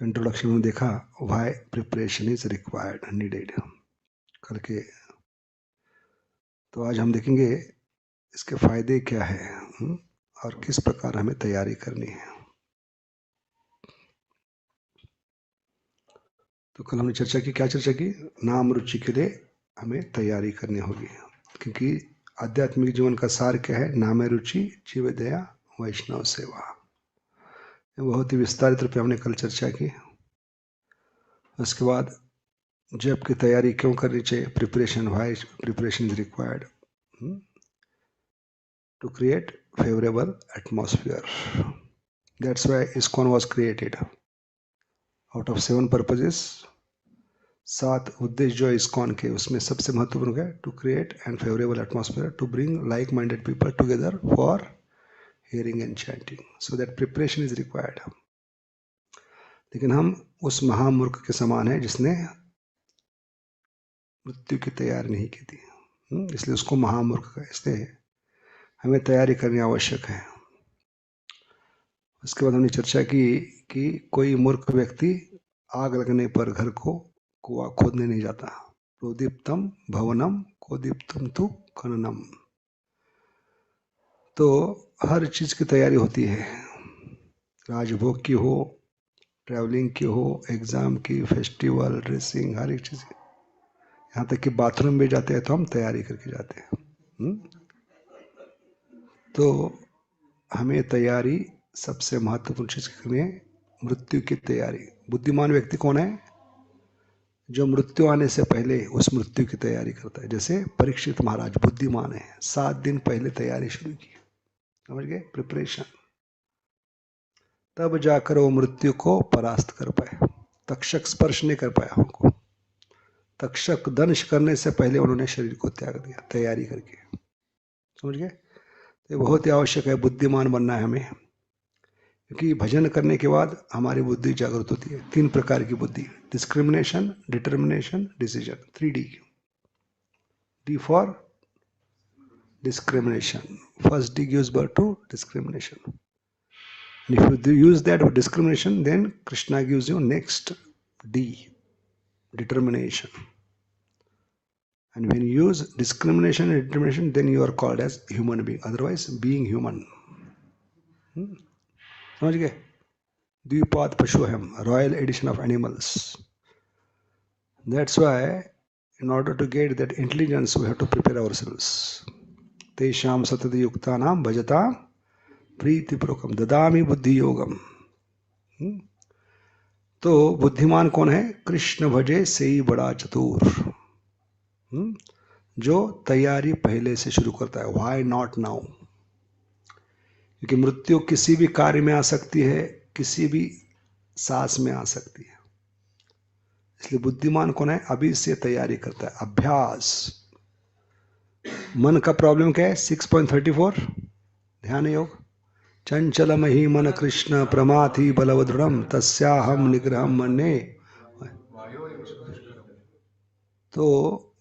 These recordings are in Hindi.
इंट्रोडक्शन में देखा why preparation is required needed करके। तो आज हम देखेंगे इसके फायदे क्या है और किस प्रकार हमें तैयारी करनी है। तो कल हमने चर्चा की, क्या चर्चा की? नाम रुचि के लिए हमें तैयारी करनी होगी, क्योंकि आध्यात्मिक जीवन का सार क्या है? नाम रुचि, जीव दया, वैष्णव सेवा। बहुत ही विस्तारित रूप में हमने कल चर्चा की। उसके बाद जप की तैयारी क्यों करनी चाहिए, preparation, why preparation is required to create favorable atmosphere. That's why ISKCON was created. Out of 7 purposes, 7 उद्देश्य जो ISKCON के, उसमें सबसे महत्वपूर्ण है to create and favorable atmosphere to bring like-minded people together for hearing and chanting. So that preparation is required. लेकिन हम उस महामूर्ख के समान है जिसने मृत्यु की तैयारी नहीं की थी, इसलिए उसको महामूर्ख का। इसलिए हमें तैयारी करनी आवश्यक है। उसके बाद हमने चर्चा की कि कोई मूर्ख व्यक्ति आग लगने पर घर को कुआं खोदने नहीं जाता। प्रोदीप्तम भवनम कोदीप्तम तु खननम। तो हर चीज की तैयारी होती है, राजभोग की हो, ट्रैवलिंग की हो, एग्जाम की, फेस्टिवल, ड्रेसिंग, हर एक चीज। यहाँ तक कि बाथरूम में जाते हैं तो हम तैयारी करके जाते हैं। तो हमें तैयारी सबसे महत्वपूर्ण चीज करनी है, मृत्यु की तैयारी। बुद्धिमान व्यक्ति कौन है? जो मृत्यु आने से पहले उस मृत्यु की तैयारी करता है। जैसे परीक्षित महाराज बुद्धिमान है, 7 दिन पहले तैयारी शुरू की, समझ गए? प्रिपरेशन। तब जाकर वो मृत्यु को परास्त कर पाए। तक्षक स्पर्श नहीं कर पाया हमको। तक्षक दंश करने से पहले उन्होंने शरीर को त्याग दिया तैयारी करके, समझ गए? तो बहुत ही आवश्यक है, बुद्धिमान बनना है हमें, क्योंकि भजन करने के बाद हमारी बुद्धि जागृत होती है। 3 प्रकार की बुद्धि, discrimination, determination, decision, 3D। D for discrimination. First D gives birth to discrimination. And if you use that discrimination, then Krishna gives you next D, determination. And when you use discrimination and determination, then you are called as human being. Otherwise, being human. समझ गए? द्विपाद पशु हम, royal edition of animals. That's why, in order to get that intelligence, we have to prepare ourselves. तेषां सतति युक्तानां भजतां प्रीतिपूर्वकम ददामि बुद्धि योगम। तो बुद्धिमान कौन है? कृष्ण भजे से ही बड़ा चतुर, जो तैयारी पहले से शुरू करता है। Why not now? क्योंकि मृत्यु किसी भी कार्य में आ सकती है, किसी भी सांस में आ सकती है। इसलिए बुद्धिमान कौन है? अभी से तैयारी करता है, अभ्यास। मन का प्रॉब्लम क्या है? 6.34 ध्यान योग। चंचलमहि मन कृष्ण प्रमाथि बलवदृढ़ तस्याहम निग्रहम मन्ये। तो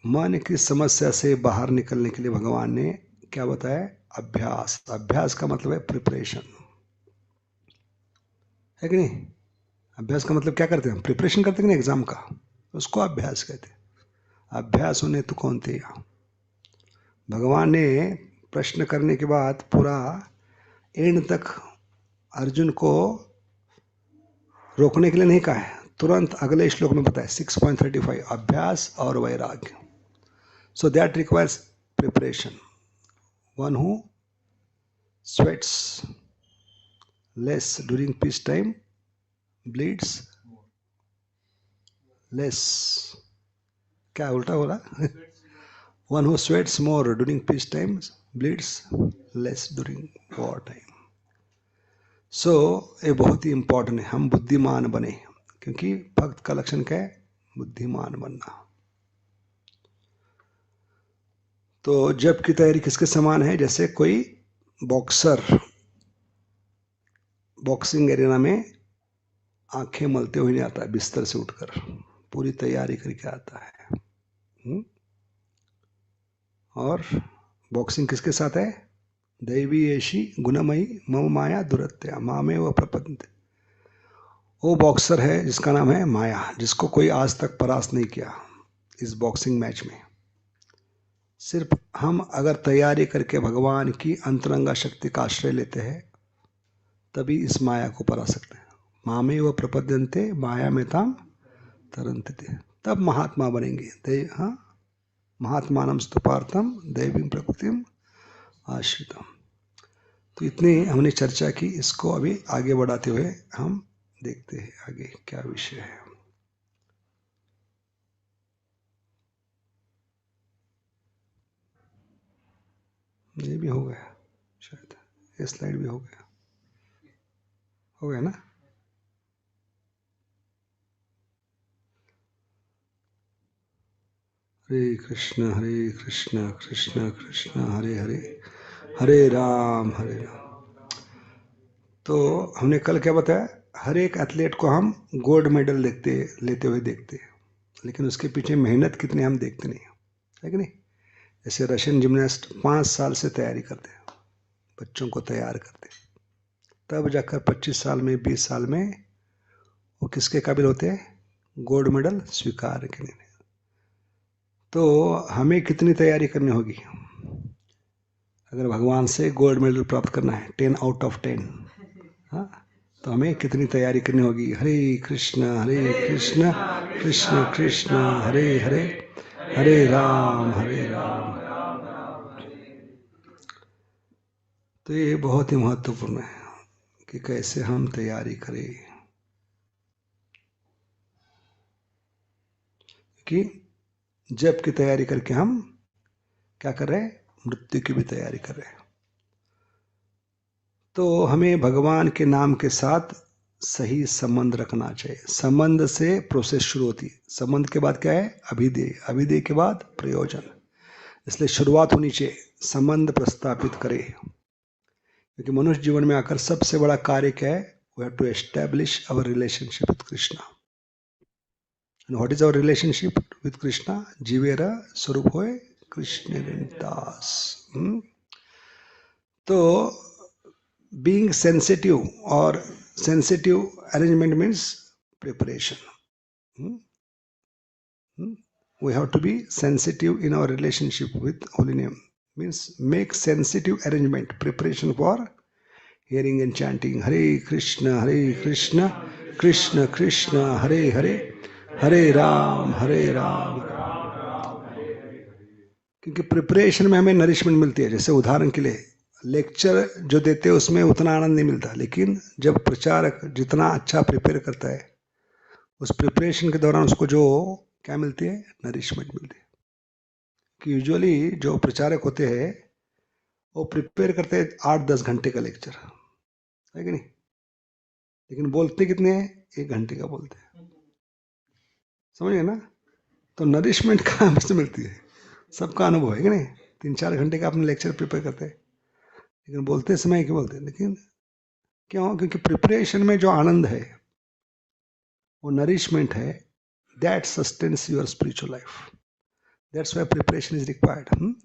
मन की समस्या से बाहर निकलने के लिए भगवान ने क्या बताया? अभ्यास। अभ्यास का मतलब है प्रिपरेशन, है कि नहीं? अभ्यास का मतलब क्या करते हैं हम? प्रिपरेशन करते हैं ना एग्जाम का, उसको अभ्यास कहते हैं। अभ्यास होने तो कौन थे? भगवान ने प्रश्न करने के बाद पूरा एंड तक अर्जुन को रोकने के लिए नहीं कहा है, तुरंत अगले श्लोक में बताया 6.35 अभ्यास और वैराग्य। So that requires preparation. One who sweats less during peace time bleeds less. क्या उल्टा हो रहा? One who sweats more during peace time bleeds less during war time. So ये बहुत ही इंपॉर्टेंट है, हम बुद्धिमान बने, क्योंकि भक्त का लक्षण क्या है? बुद्धिमान बनना। तो जप की तैयारी किसके समान है? जैसे कोई बॉक्सर बॉक्सिंग एरिना में आंखें मलते हुए नहीं आता है, बिस्तर से उठकर पूरी तैयारी करके आता है। और बॉक्सिंग किसके साथ है? दैवी ऐशी गुणमयी मम माया दुरत्या मामे व प्रपंच। वो बॉक्सर है जिसका नाम है माया, जिसको कोई आज तक परास्त नहीं किया इस बॉक्सिंग मैच में। सिर्फ हम अगर तैयारी करके भगवान की अंतरंगा शक्ति का आश्रय लेते हैं तभी इस माया को परा सकते हैं। मामे व प्रपद्यन्ते माया में ताम तरंते थे, तब महात्मा बनेंगे। हाँ, महात्मानम स्तुपार्थम दैवीं प्रकृतिम आश्रितम। तो इतनी हमने चर्चा की, इसको अभी आगे बढ़ाते हुए हम देखते हैं आगे क्या विषय है। ये भी हो गया शायद, ये स्लाइड भी हो गया ना। हरे कृष्ण कृष्ण कृष्ण हरे हरे, हरे राम हरे राम। तो हमने कल क्या बताया, हर एक एथलीट को हम गोल्ड मेडल लेते हुए देखते हैं, लेकिन उसके पीछे मेहनत कितनी हम देखते नहीं है कि नहीं। जैसे रशियन जिम्नास्ट 5 साल से तैयारी करते हैं, बच्चों को तैयार करते हैं, तब जाकर 25 साल में 20 साल में वो किसके काबिल होते हैं, गोल्ड मेडल स्वीकार करने। तो हमें कितनी तैयारी करनी होगी अगर भगवान से गोल्ड मेडल प्राप्त करना है, 10 आउट ऑफ 10। हाँ, तो हमें कितनी तैयारी करनी होगी। हरे कृष्ण कृष्ण कृष्ण हरे हरे, हरे राम हरे राम। तो ये बहुत ही महत्वपूर्ण है कि कैसे हम तैयारी करें, कि जब की तैयारी करके हम क्या कर रहे हैं, मृत्यु की भी तैयारी कर रहे हैं। तो हमें भगवान के नाम के साथ सही संबंध रखना चाहिए। संबंध से प्रोसेस शुरू होती है। संबंध के बाद क्या है, अभिधेय, अभिधेय के बाद प्रयोजन। इसलिए शुरुआत होनी चाहिए संबंध प्रस्थापित करे, क्योंकि मनुष्य जीवन में आकर सबसे बड़ा कार्य क्या है, we have to establish our relationship with Krishna. And what is our relationship with Krishna, जीवेरा स्वरूप होए कृष्ण दास। तो being sensitive or sensitive arrangement means preparation. We have to be sensitive in our relationship with holy name, means make sensitive arrangement, preparation for hearing and chanting Hare Krishna Krishna Krishna Hare Hare, Hare Ram क्योंकि प्रिपरेशन में हमें नरिशमेंट मिलती है। जैसे उदाहरण के लिए लेक्चर जो देते हैं उसमें उतना आनंद नहीं मिलता, लेकिन जब प्रचारक जितना अच्छा प्रिपेयर करता है उस प्रिपरेशन के दौरान उसको जो क्या मिलती है, नरिशमेंट मिलती है। कि यूजुअली जो प्रचारक होते हैं वो प्रिपेयर करते हैं 8-10 घंटे का लेक्चर, है कि नहीं, लेकिन बोलते कितने हैं, 1 घंटे का बोलते हैं, समझिए ना। तो नरिशमेंट कहाँ से मिलती है, सबका अनुभव है कि नहीं। 3-4 घंटे का अपने लेक्चर प्रिपेयर करते हैं, लेकिन बोलते समय क्यों बोलते हैं, लेकिन क्यों, क्योंकि प्रिपरेशन में जो आनंद है वो नरिशमेंट है, that sustains your spiritual life, that's why preparation is required.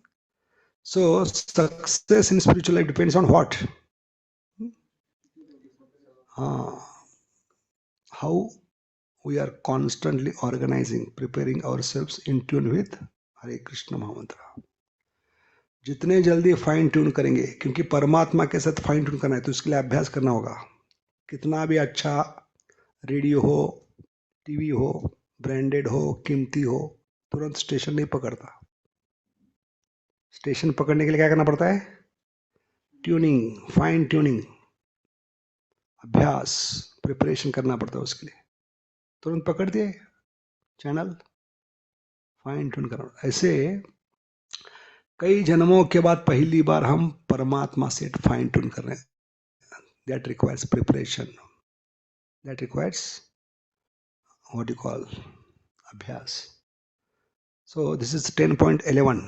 So success in spiritual life depends on what, how we are constantly organizing, preparing ourselves in tune with हरे कृष्ण महामंत्र। जितने जल्दी फाइन ट्यून करेंगे, क्योंकि परमात्मा के साथ फाइन ट्यून करना है तो इसके लिए अभ्यास करना होगा। कितना भी अच्छा रेडियो हो, टीवी हो, ब्रांडेड हो, कीमती हो, तुरंत स्टेशन नहीं पकड़ता। स्टेशन पकड़ने के लिए क्या करना पड़ता है, ट्यूनिंग, फाइन ट्यूनिंग, अभ्यास, प्रिपरेशन करना पड़ता है उसके लिए। तुरंत पकड़ दिए चैनल, फाइन ट्यून करना। ऐसे कई जन्मों के बाद पहली बार हम परमात्मा से फाइन ट्यून कर रहे हैं। That requires preparation, that requires what you call abhyas. So this is 10.11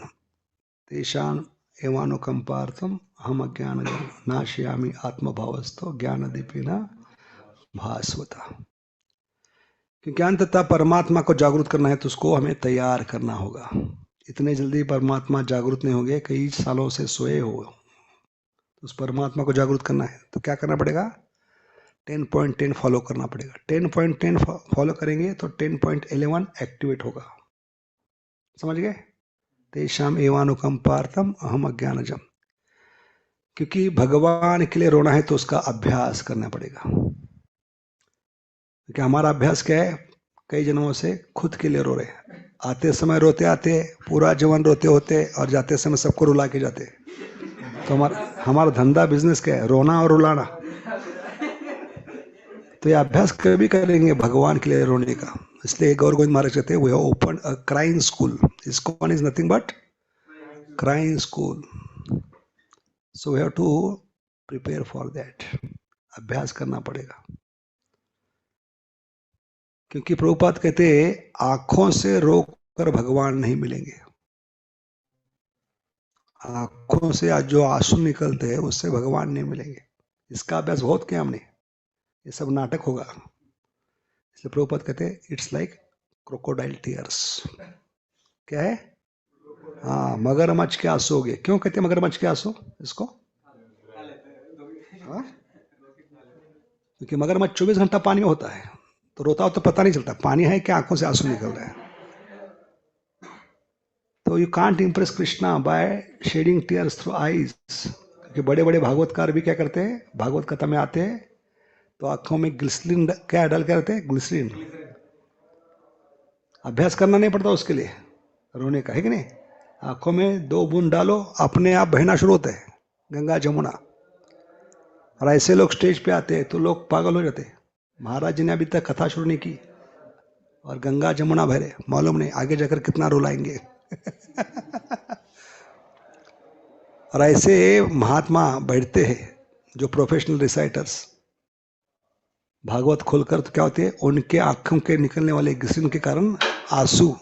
तेषाम एवानुकंपार्थम हम अज्ञान नाशयामि आत्मभावस्तो ज्ञान दीपिना भास्वता। क्योंकि अंततः परमात्मा को जागृत करना है तो उसको हमें तैयार करना होगा। इतने जल्दी परमात्मा जागृत नहीं होंगे, कई सालों से सोए हो, तो उस परमात्मा को जागृत करना है तो क्या करना पड़ेगा, 10.10 फॉलो करना पड़ेगा। 10.10 फॉलो करेंगे तो 10.11 एक्टिवेट होगा। समझ गए? तेषाम एवानुकम पार्थम अहम अज्ञानजम। क्योंकि भगवान के लिए रोना है तो उसका अभ्यास करना पड़ेगा। क्योंकि हमारा अभ्यास क्या है, कई जन्मों से खुद के लिए रो रहे हैं। आते समय रोते आते, पूरा जीवन रोते होते, और जाते समय सबको रुला के जाते। तो हमारा धंधा बिजनेस क्या है, रोना और रुलाना। तो ये अभ्यास कभी करेंगे भगवान के लिए रोने का। इसलिए गौर गोविंद महाराज कहते हैं, we have open a crying school. ISKCON is nothing but crying school. So we have to prepare for that. अभ्यास करना पड़ेगा। क्योंकि प्रभुपाद कहते हैं, आंखों से रोक कर भगवान नहीं मिलेंगे। आंखों से आज जो आंसू निकलते हैं उससे भगवान नहीं मिलेंगे। इसका अभ्यास बहुत किया हमने। ये सब नाटक होगा। इसलिए प्रभुपाद कहते हैं, इट्स लाइक क्रोकोडाइल टीयर्स। क्या है? हाँ, मगरमच्छ के आंसू हो गए। क्यों कहते हैं मगरमच्छ के आंसू इसको? हाँ? क्योंकि मगरमच्छ 24 घंटा पानी में होता है, तो रोता हो तो पता नहीं चलता पानी है कि आंखों से आंसू निकल रहे हैं। तो you can't impress Krishna by shedding tears through eyes. क्योंकि बड़े बड़े भागवतकार भी क्या करते हैं, भागवत कथा में आते हैं तो आंखों में ग्लिसरीन क्या डाल के रहते हैं, ग्लिसरीन। अभ्यास करना नहीं पड़ता उसके लिए रोने का, है कि नहीं? आंखों में 2 बूंद डालो, अपने आप बहना शुरू होता है, गंगा जमुना। और ऐसे लोग स्टेज पे आते हैं तो लोग पागल हो जाते हैं। महाराज जी ने अभी तक कथा शुरू नहीं की और गंगा जमुना भरे, मालूम नहीं आगे जाकर कितना रुलाएंगे। और ऐसे महात्मा बैठते हैं जो प्रोफेशनल रिसाइटर्स, भागवत खोलकर तो क्या होते हैं, उनके आंखों के निकलने वाले ग्लिसरीन के कारण आंसू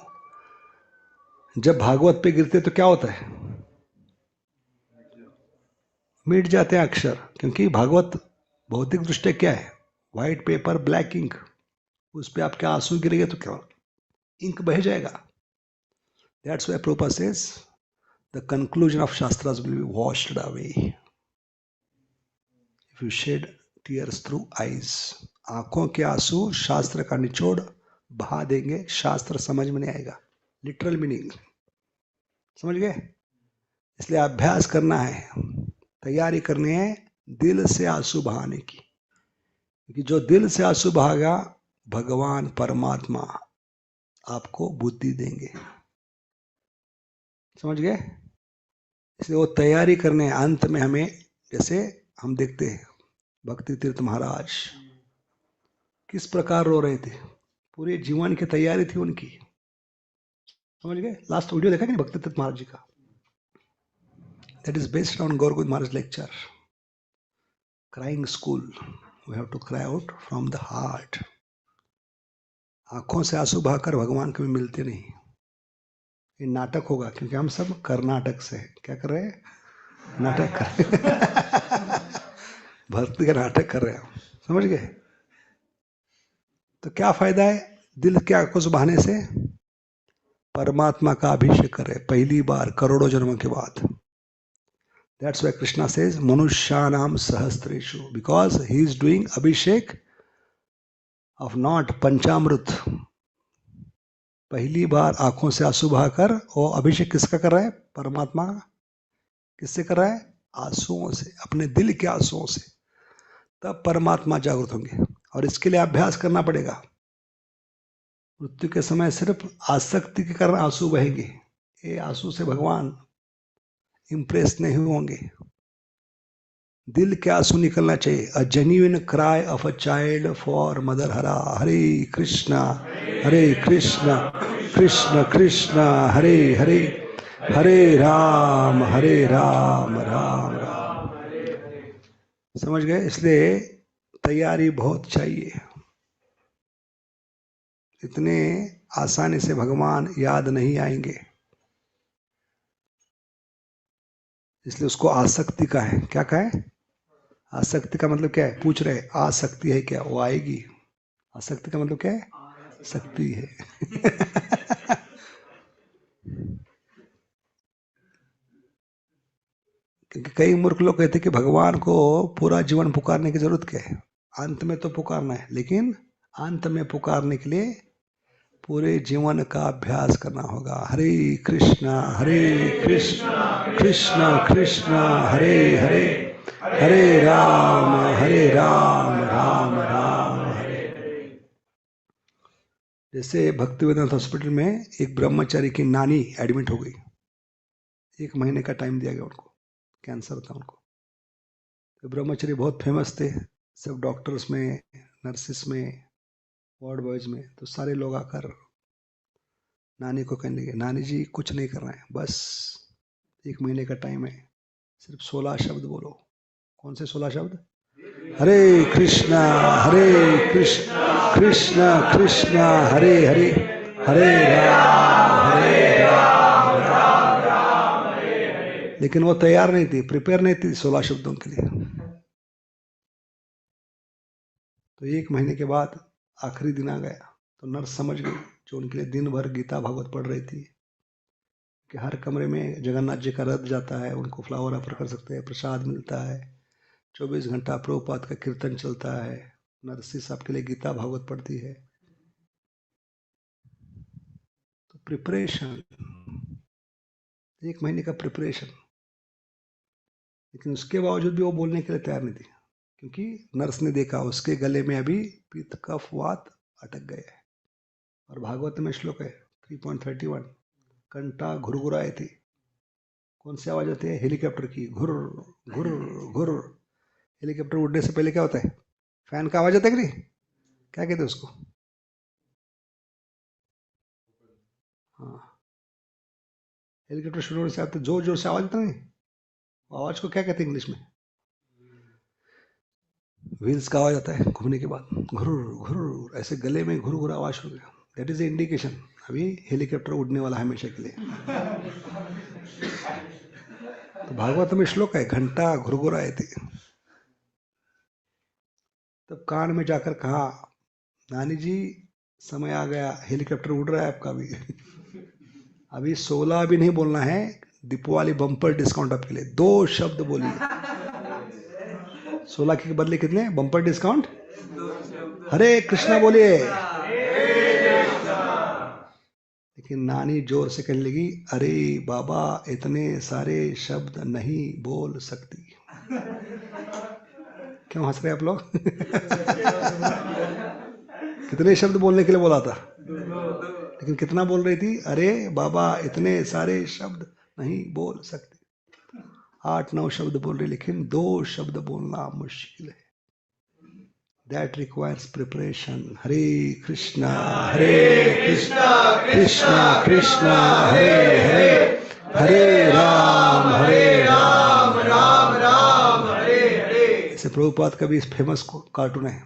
जब भागवत पे गिरते तो क्या होता है, मिट जाते हैं अक्षर। क्योंकि भागवत भौतिक दृष्टि क्या है, व्हाइट पेपर ब्लैक इंक। उस पर आपके आंसू गिरेंगे तो क्या, इंक बह जाएगा। That's why Prabhupada says the conclusion of shastras will be washed away if you shed tears through eyes. आंखों के आंसू शास्त्र का निचोड़ बहा देंगे, शास्त्र समझ में नहीं आएगा। लिटरल मीनिंग समझ गए? इसलिए अभ्यास करना है, तैयारी करनी है दिल से आंसू बहाने की। क्योंकि जो दिल से आंसू बहागा, भगवान परमात्मा आपको बुद्धि देंगे। समझ गए? इसलिए वो तैयारी करने, अंत में हमें, जैसे हम देखते हैं भक्ति तीर्थ महाराज किस प्रकार रो रहे थे, पूरे जीवन की तैयारी थी उनकी। समझ गए? लास्ट वीडियो देखा कि नहीं भक्ति तीर्थ महाराज जी का? That is based on Gaur Govind Maharaj lecture, crying school. We have to cry out from the heart. आंखों से आंसू बहाकर भगवान कभी मिलते नहीं। ये नाटक होगा, क्योंकि हम सब कर्नाटक से हैं। क्या कर रहे हैं? नाटक कर भक्ति का नाटक कर रहे हैं हम। समझ गए? तो क्या फायदा है दिल के आंखों से बहाने से? परमात्मा का अभिषेक करे पहली बार करोड़ों जन्मों के बाद। That's why Krishna says Manushanam Sahasreshu, because he is doing Abhishek of not Panchamrut. पहली बार आंखों से आंसू बहाकर वो अभिषेक किसका कर रहा है? परमात्मा। किससे कर रहा है? आंसुओं से, अपने दिल के आंसुओं से। तब परमात्मा जागृत होंगे। और इसके लिए अभ्यास करना पड़ेगा। मृत्यु के समय सिर्फ आसक्ति के कारण आंसू बहेंगे, ये आंसू से भगवान इंप्रेस नहीं होंगे। दिल के आंसू निकलना चाहिए। A genuine cry of a child for mother हरा। हरे कृष्णा कृष्ण कृष्ण हरे हरे, हरे राम राम राम। समझ गए? इसलिए तैयारी बहुत चाहिए। इतने आसानी से भगवान याद नहीं आएंगे। इसलिए उसको आसक्ति का है। क्या का है? आसक्ति का मतलब क्या है? पूछ रहे आसक्ति है क्या? वो आएगी। आसक्ति का मतलब क्या है? शक्ति है। क्योंकि कई मूर्ख लोग कहते हैं कि भगवान को पूरा जीवन पुकारने की जरूरत क्या है? अंत में तो पुकारना है, लेकिन अंत में पुकारने के लिए पूरे जीवन का अभ्यास करना होगा। हरे कृष्णा कृष्ण कृष्ण हरे हरे, हरे राम राम राम हरे। जैसे भक्तिवेदांत हॉस्पिटल में एक ब्रह्मचारी की नानी एडमिट हो गई, 1 महीने का टाइम दिया गया उनको, कैंसर था उनको। तो ब्रह्मचारी बहुत फेमस थे, सब डॉक्टर्स में, नर्सिस में, वार्ड बॉयज में, तो सारे लोग आकर नानी को कहने लगे, नानी जी कुछ नहीं करना है, बस 1 महीने का टाइम है, सिर्फ 16 शब्द बोलो। कौन से 16 शब्द? हरे कृष्णा कृष्ण कृष्ण हरे हरे, हरे राम राम हरे। लेकिन वो तैयार नहीं थी, प्रिपेयर नहीं थी 16 शब्दों के लिए। तो 1 महीने के बाद आखिरी दिन आ गया, तो नर्स समझ गई, जो उनके लिए दिन भर गीता भागवत पढ़ रही थी, कि हर कमरे में जगन्नाथ जी का रथ जाता है, उनको फ्लावर ऑफर कर सकते हैं, प्रसाद मिलता है, 24 घंटा प्रभुपाद का कीर्तन चलता है, नरसी साहब के लिए गीता भागवत पढ़ती है। तो प्रिपरेशन, 1 महीने का प्रिपरेशन, लेकिन उसके बावजूद भी वो बोलने के लिए तैयार नहीं थी, क्योंकि नर्स ने देखा उसके गले में अभी पित्त कफ वात अटक गए हैं। और भागवत में श्लोक है 3.31, कंठा घुरघुराए थी। कौन सी आवाज आती है? हेलीकॉप्टर की, घुर घुर घुर। हेलीकॉप्टर उड़ने से पहले क्या होता है? फैन का आवाज आता है कि नहीं? क्या कहते हैं उसको? हाँ, हेलीकॉप्टर शुरू होने से आते जोर जोर से आवाज आता नहीं, आवाज को क्या कहते हैं इंग्लिश में? व्हील्स का आवाज आता है घूमने के बाद, घुर घुर, ऐसे गले में घुर घुर आवाज हो गया। दैट इज ए इंडिकेशन अभी हेलीकॉप्टर उड़ने वाला है हमेशा के लिए। तो भागवत में श्लोक है, घंटा घुरघुराए थे। तब कान में जाकर कहा, नानी जी समय आ गया, हेलीकॉप्टर उड़ रहा है आपका भी। अभी 16 भी नहीं बोलना है, दीपावली बम्पर डिस्काउंट आपके लिए, 2 शब्द बोलिए। 16 के बदले कितने बम्पर डिस्काउंट? हरे कृष्णा बोलिए। लेकिन नानी जोर से कहने लगी, अरे बाबा इतने सारे शब्द नहीं बोल सकती। क्यों हंस रहे आप लोग? कितने शब्द बोलने के लिए बोला था? लेकिन कितना बोल रही थी? अरे बाबा इतने सारे शब्द नहीं बोल सकती। 8-9 शब्द बोल रही, लेकिन 2 शब्द बोलना मुश्किल है। That requires preparation. हरे कृष्णा कृष्ण कृष्ण हरे हरे, हरे राम राम राम हरे हरे। ऐसे प्रभुपाद का भी फेमस कार्टून है,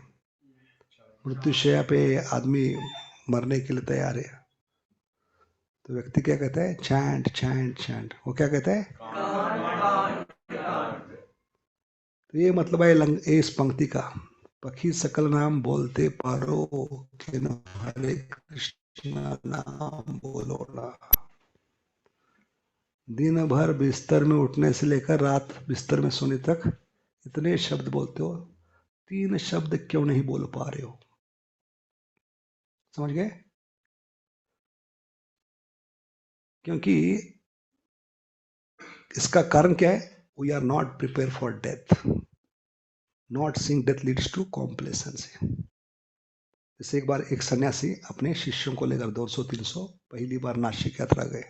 मृत्युशैया पे आदमी मरने के लिए तैयार है, तो व्यक्ति क्या कहता है? Chant chant chant. वो क्या कहता है? तो ये मतलब है इस पंक्ति का, पखी सकल नाम बोलते पारो, हरे कृष्ण नाम बोलो ना। दिन भर बिस्तर में उठने से लेकर रात बिस्तर में सोने तक इतने शब्द बोलते हो, 3 शब्द क्यों नहीं बोल पा रहे हो? समझ गए? क्योंकि इसका कारण क्या है? We are not prepare for death. Not seeing death leads to complacency. जैसे एक बार एक सन्यासी अपने शिष्यों को लेकर 200-300 पहली बार नासिक यात्रा गए,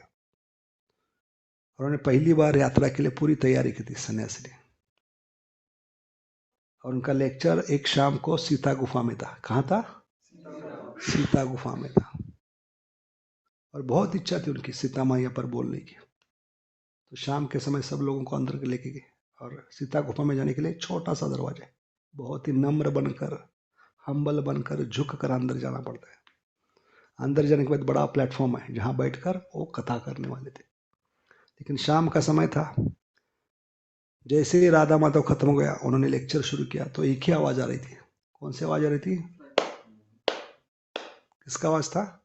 और उन्होंने पहली बार यात्रा के लिए पूरी तैयारी की थी सन्यासी ने। और उनका लेक्चर एक शाम को सीता गुफा में था। कहाँ था? सीता गुफा में था। और बहुत इच्छा थी उनकी सीता मैया पर बोलने की। तो शाम के समय सब लोगों को अंदर लेके गए, और सीता गुफा में जाने के लिए छोटा सा दरवाजा है, बहुत ही नम्र बनकर, हम्बल बनकर, झुक कर अंदर जाना पड़ता है। अंदर जाने के बाद बड़ा प्लेटफॉर्म है जहाँ बैठकर वो कथा करने वाले थे। लेकिन शाम का समय था, जैसे ही राधा माधव खत्म हो गया, उन्होंने लेक्चर शुरू किया, तो एक ही आवाज आ रही थी। कौन सी आवाज आ रही थी? किसका आवाज था?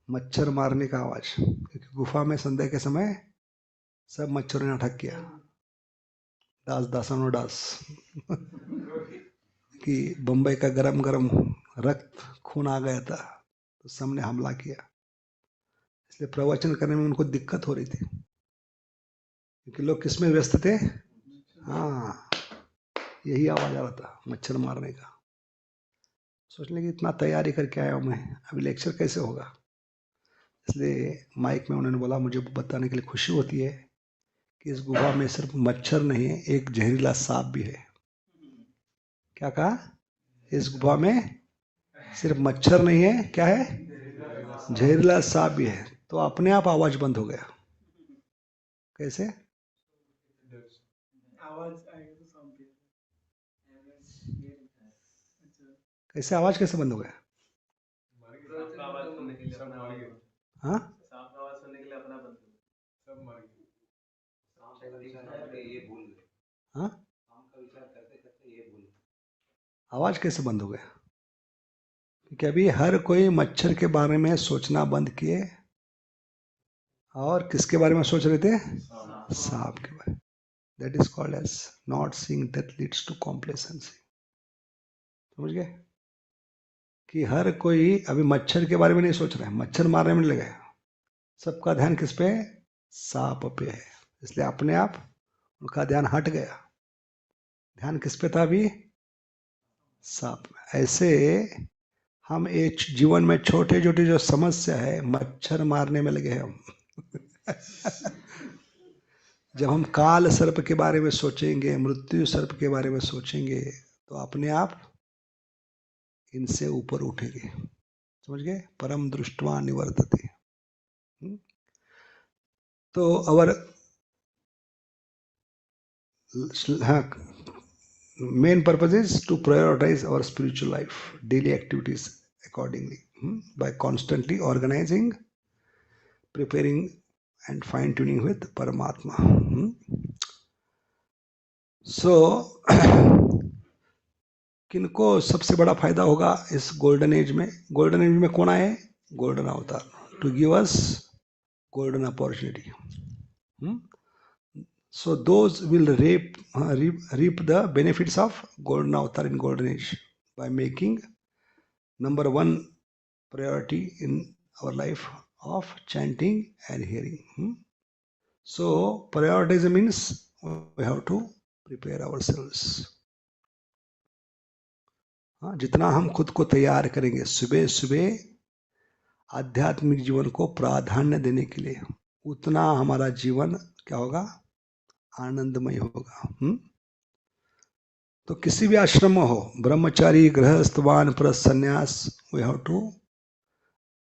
मच्छर मारने का आवाज, क्योंकि गुफा में संध्या के समय सब मच्छरों ने अटक किया, दास दासानो दास। कि बम्बई का गरम गरम रक्त खून आ गया था तो सबने हमला किया, इसलिए प्रवचन करने में उनको दिक्कत हो रही थी क्योंकि लोग किस में व्यस्त थे। हाँ, यही आवाज आ रहा था मच्छर मारने का। सोच लें कि इतना तैयारी करके आया हूँ मैं, अभी लेक्चर कैसे होगा। इसलिए माइक में उन्होंने बोला मुझे बताने के लिए खुशी होती है कि इस गुफा में सिर्फ मच्छर नहीं है, एक जहरीला सांप भी है। क्या कहा? इस गुफा में सिर्फ मच्छर नहीं है, क्या है? जहरीला सांप भी है। तो अपने आप आवाज बंद हो गया। कैसे? कैसे आवाज कैसे बंद हो गया? हाँ, हाँ, आवाज कैसे बंद हो गया? क्योंकि अभी हर कोई मच्छर के बारे में सोचना बंद किए और किसके बारे में सोच रहे थे? सांप के बारे में। That is called as not seeing death leads to complacency. समझ गए कि हर कोई अभी मच्छर के बारे में नहीं सोच रहा है, मच्छर मारने में लगे, सबका ध्यान किस पे? सांप पे है। इसलिए अपने आप उनका ध्यान हट गया, ध्यान किस पे था अभी? सांप में। ऐसे हम एक जीवन में छोटे छोटे जो समस्या है, मच्छर मारने में लगे हैं हम। जब हम काल सर्प के बारे में सोचेंगे, मृत्यु सर्प के बारे में सोचेंगे, तो अपने आप इनसे ऊपर उठेंगे। समझ गए? परम दृष्टवा निवर्तते। तो अवर main purpose is to prioritize our spiritual life, daily activities accordingly, by constantly organizing, preparing and fine tuning with Paramatma. So किनको सबसे बड़ा फायदा होगा इस गोल्डन एज में? गोल्डन एज में कौन आए? Golden avatar, to give us golden opportunity. So those will reap the benefits of golden avatar in golden age by making number one priority in our life of chanting and hearing. So prioritization means we have to prepare ourselves. जितना हम खुद को तैयार करेंगे सुबह सुबह आध्यात्मिक जीवन को प्राधान्य देने के लिए, उतना हमारा जीवन क्या होगा? आनंदमय होगा। तो किसी भी आश्रम में हो, ब्रह्मचारी, grihastha, vanaprastha, sannyasa, we have to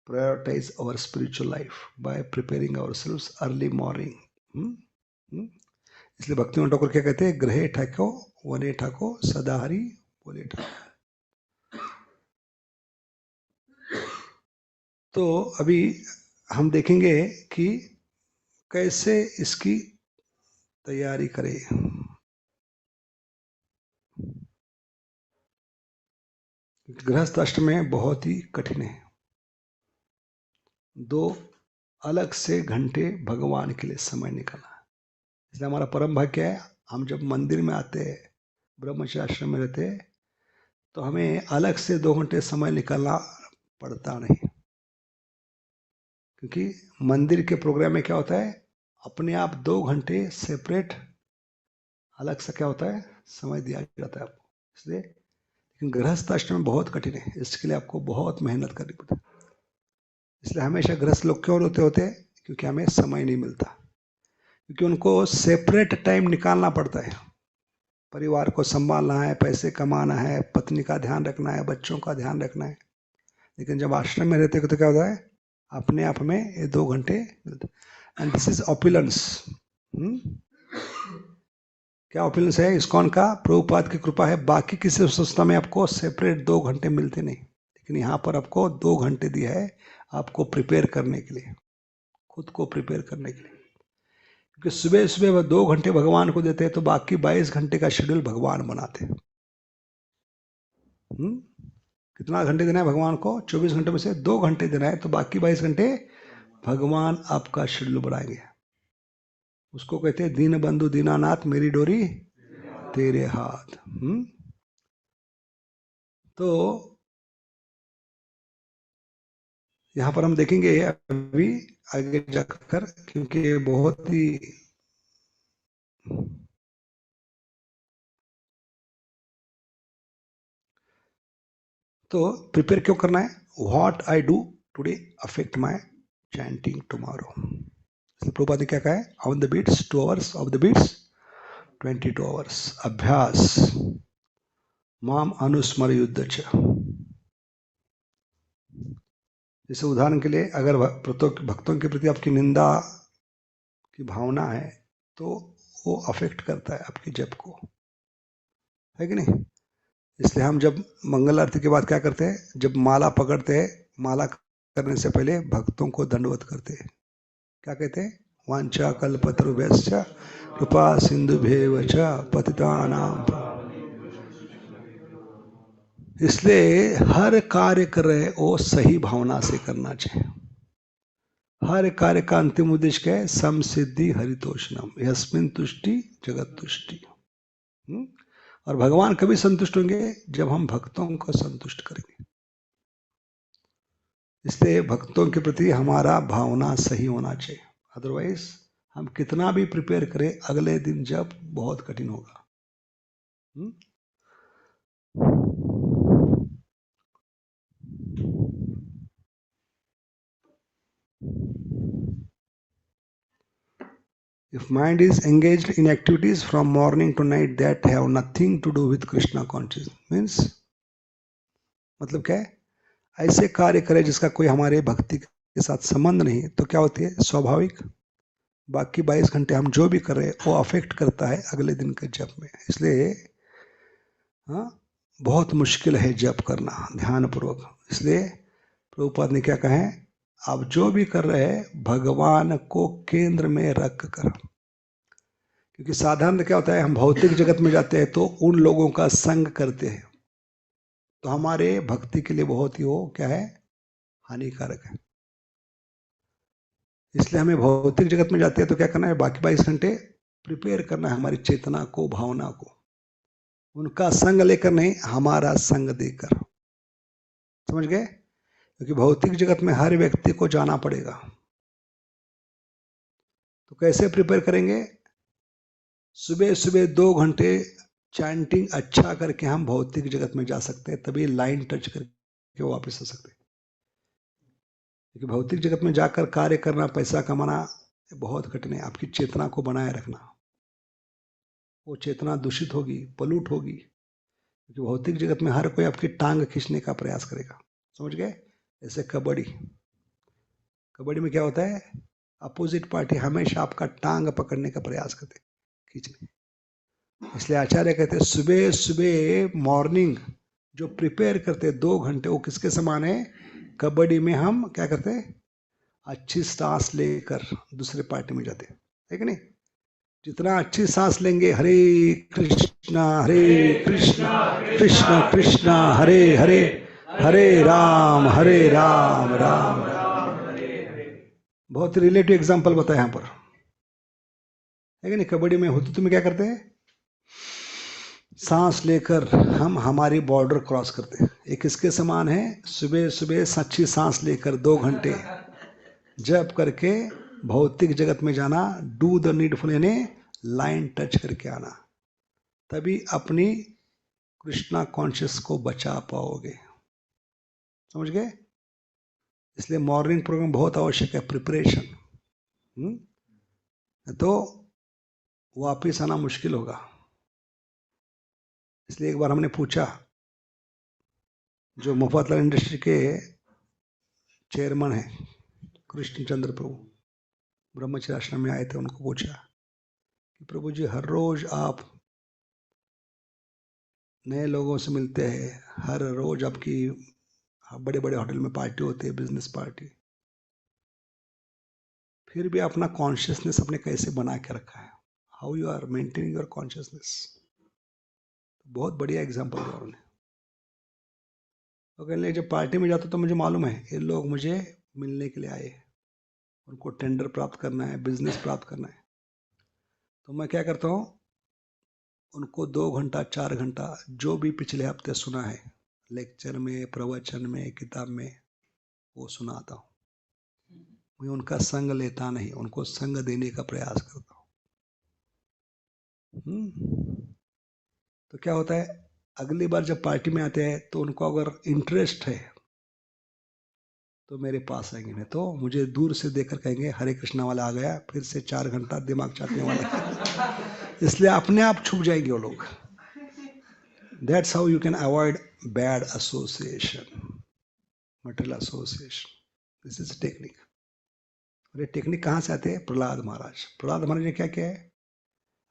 prioritize our spiritual life by preparing ourselves early morning. इसलिए भक्तिविनोद ठाकुर क्या कहते हैं? ग्रहे ठाको वने ठाको सदा हरि बोले ठाको। तो अभी हम देखेंगे कि कैसे इसकी तैयारी करें। गृहस्थ आश्रम में बहुत ही कठिन है। 2 अलग से घंटे भगवान के लिए समय निकालना। इसलिए हमारा परम भाग्य है, हम जब मंदिर में आते हैं, ब्रह्मचर्य आश्रम में रहते हैं, तो हमें अलग से 2 घंटे समय निकालना पड़ता नहीं। क्योंकि मंदिर के प्रोग्राम में क्या होता है? अपने आप 2 घंटे सेपरेट अलग से क्या होता है? समय दिया जाता है आपको। इसलिए लेकिन गृहस्थ आश्रम में बहुत कठिन है, इसके लिए आपको बहुत मेहनत करनी पड़ती है। इसलिए हमेशा गृहस्थ लोग क्यों रोते होते हैं? क्योंकि हमें समय नहीं मिलता, क्योंकि उनको सेपरेट टाइम निकालना पड़ता है। परिवार को संभालना है, पैसे कमाना है, पत्नी का ध्यान रखना है, बच्चों का ध्यान रखना है। लेकिन जब आश्रम में रहते तो क्या होता है? अपने आप में ये 2 घंटे मिलते। And this is opulence. क्या ऑपुलेंस है इस्कॉन का? प्रभुपाद की कृपा है। बाकी किसी संस्था में आपको सेपरेट 2 घंटे मिलते नहीं, लेकिन यहाँ पर आपको 2 घंटे दिया है आपको प्रिपेयर करने के लिए, खुद को प्रिपेयर करने के लिए। क्योंकि सुबह सुबह वह 2 घंटे भगवान को देते हैं, तो बाकी 22 घंटे का शेड्यूल भगवान बनाते हैं। कितना घंटे देना है भगवान को? 24 घंटे में से 2 घंटे देना है, तो बाकी 22 घंटे भगवान आपका शेड्यूल बनाएंगे। उसको कहते हैं दीन बंधु दीनानाथ मेरी डोरी तेरे हाथ। तो यहाँ पर हम देखेंगे अभी आगे जाकर, क्योंकि ये बहुत ही तो प्रिपेयर क्यों करना है? What I do today affect my chanting tomorrow. Prabhupada ने क्या कहा है? On the beats 2 hours, off the beats 22 hours। अभ्यास माम अनुस्मर युद्ध च। जैसे उदाहरण के लिए, अगर भक्तों के प्रति आपकी निंदा की भावना है तो वो अफेक्ट करता है आपकी जप को, है कि नहीं? इसलिए हम जब मंगल आरती के बाद क्या करते हैं? जब माला पकड़ते हैं, माला करने से पहले भक्तों को दंडवत करते हैं। क्या कहते हैं? वांछा कल्पतरुभ्यश्च कृपा सिंधुभ्येव च पतितानां। इसलिए हर कार्य कर रहे वो सही भावना से करना चाहिए। हर कार्य का अंतिम उद्देश्य क्या है? समसिद्धि हरितोषणम यस्मिन तुष्टि जगत तुष्टि। और भगवान कभी संतुष्ट होंगे? जब हम भक्तों को संतुष्ट करेंगे। इसलिए भक्तों के प्रति हमारा भावना सही होना चाहिए, अदरवाइज हम कितना भी प्रिपेयर करें, अगले दिन जब बहुत कठिन होगा। If mind is engaged in activities from morning to night that have nothing to do with Krishna consciousness, means मतलब क्या है? ऐसे कार्य करे जिसका कोई हमारे भक्ति के साथ संबंध नहीं, तो क्या होती है? स्वाभाविक बाकी 22 घंटे हम जो भी कर रहे हैं वो अफेक्ट करता है अगले दिन के जप में। इसलिए बहुत मुश्किल है जप करना ध्यान पूर्वक। इसलिए प्रभुपाद ने क्या कहा है? आप जो भी कर रहे हैं भगवान को केंद्र में रख कर। क्योंकि साधारण क्या होता है, हम भौतिक जगत में जाते हैं तो उन लोगों का संग करते हैं, तो हमारे भक्ति के लिए बहुत ही वो क्या है? हानिकारक है। इसलिए हमें भौतिक जगत में जाते हैं तो क्या करना है? बाकी 22 घंटे प्रिपेयर करना है हमारी चेतना को, भावना को, उनका संग लेकर नहीं, हमारा संग देकर। समझ गए? क्योंकि भौतिक जगत में हर व्यक्ति को जाना पड़ेगा, तो कैसे प्रिपेयर करेंगे? सुबह सुबह 2 घंटे चैंटिंग अच्छा करके हम भौतिक जगत में जा सकते हैं, तभी लाइन टच करके वापस आ सकते हैं। क्योंकि भौतिक जगत में जाकर कार्य करना, पैसा कमाना बहुत कठिन है। आपकी चेतना को बनाए रखना, वो चेतना दूषित होगी, पलूट होगी, क्योंकि भौतिक जगत में हर कोई आपकी टांग खींचने का प्रयास करेगा। समझ गए? जैसे कबड्डी में क्या होता है? अपोजिट पार्टी हमेशा आपका टांग पकड़ने का प्रयास करते, खींचने। इसलिए आचार्य कहते हैं सुबह सुबह मॉर्निंग जो प्रिपेयर करते 2 घंटे, वो किसके समान है? कबड्डी में हम क्या करते हैं? अच्छी सांस लेकर दूसरे पार्टी में जाते हैं, है कि नहीं? जितना अच्छी सांस लेंगे, हरे कृष्णा कृष्ण कृष्ण हरे हरे, हरे राम राम राम। बहुत रिलेटिव एग्जांपल बताया यहाँ पर, है कि नहीं? कबड्डी में होती तुम्हें क्या करते हैं? सांस लेकर हम हमारी बॉर्डर क्रॉस करते हैं। ये किसके समान है? सुबह सुबह सच्ची सांस लेकर 2 घंटे जप करके भौतिक जगत में जाना, डू द नीडफुल, यानी लाइन टच करके आना, तभी अपनी कृष्णा कॉन्शियस को बचा पाओगे। समझ गए? इसलिए मॉर्निंग प्रोग्राम बहुत आवश्यक है, प्रिपरेशन। तो वापिस आना मुश्किल होगा। इसलिए एक बार हमने पूछा, जो मुफतलाल इंडस्ट्री के चेयरमैन है कृष्णचंद्र प्रभु, ब्रह्मचर्य आश्रम में आए थे, उनको पूछा कि प्रभु जी हर रोज आप नए लोगों से मिलते हैं, हर रोज आपकी बड़े बड़े होटल में पार्टी होती है, बिजनेस पार्टी, फिर भी अपना कॉन्शियसनेस अपने कैसे बना के रखा है? How you are maintaining your consciousness? बहुत बढ़िया एग्जांपल दिया उन्होंने। तो कहने जब पार्टी में जाता तो मुझे मालूम है ये लोग मुझे मिलने के लिए आए, उनको टेंडर प्राप्त करना है, बिजनेस प्राप्त करना है, तो मैं क्या करता हूँ, उनको 2 घंटा 4 घंटा जो भी पिछले हफ्ते सुना है लेक्चर में, प्रवचन में, किताब में वो सुनाता हूँ। मैं उनका संग लेता नहीं, उनको संग देने का प्रयास करता हूँ। तो क्या होता है, अगली बार जब पार्टी में आते हैं तो उनको अगर इंटरेस्ट है तो मेरे पास आएंगे, नहीं तो मुझे दूर से देखकर कहेंगे हरे कृष्णा वाला आ गया, फिर से 4 घंटा दिमाग चाटने वाला। इसलिए अपने आप छुप जाएंगे वो लोग। That's how you can avoid bad association, material association. This is a technique. और ये टेक्निक कहाँ से आते हैं? प्रहलाद महाराज। प्रहलाद महाराज ने क्या किया है?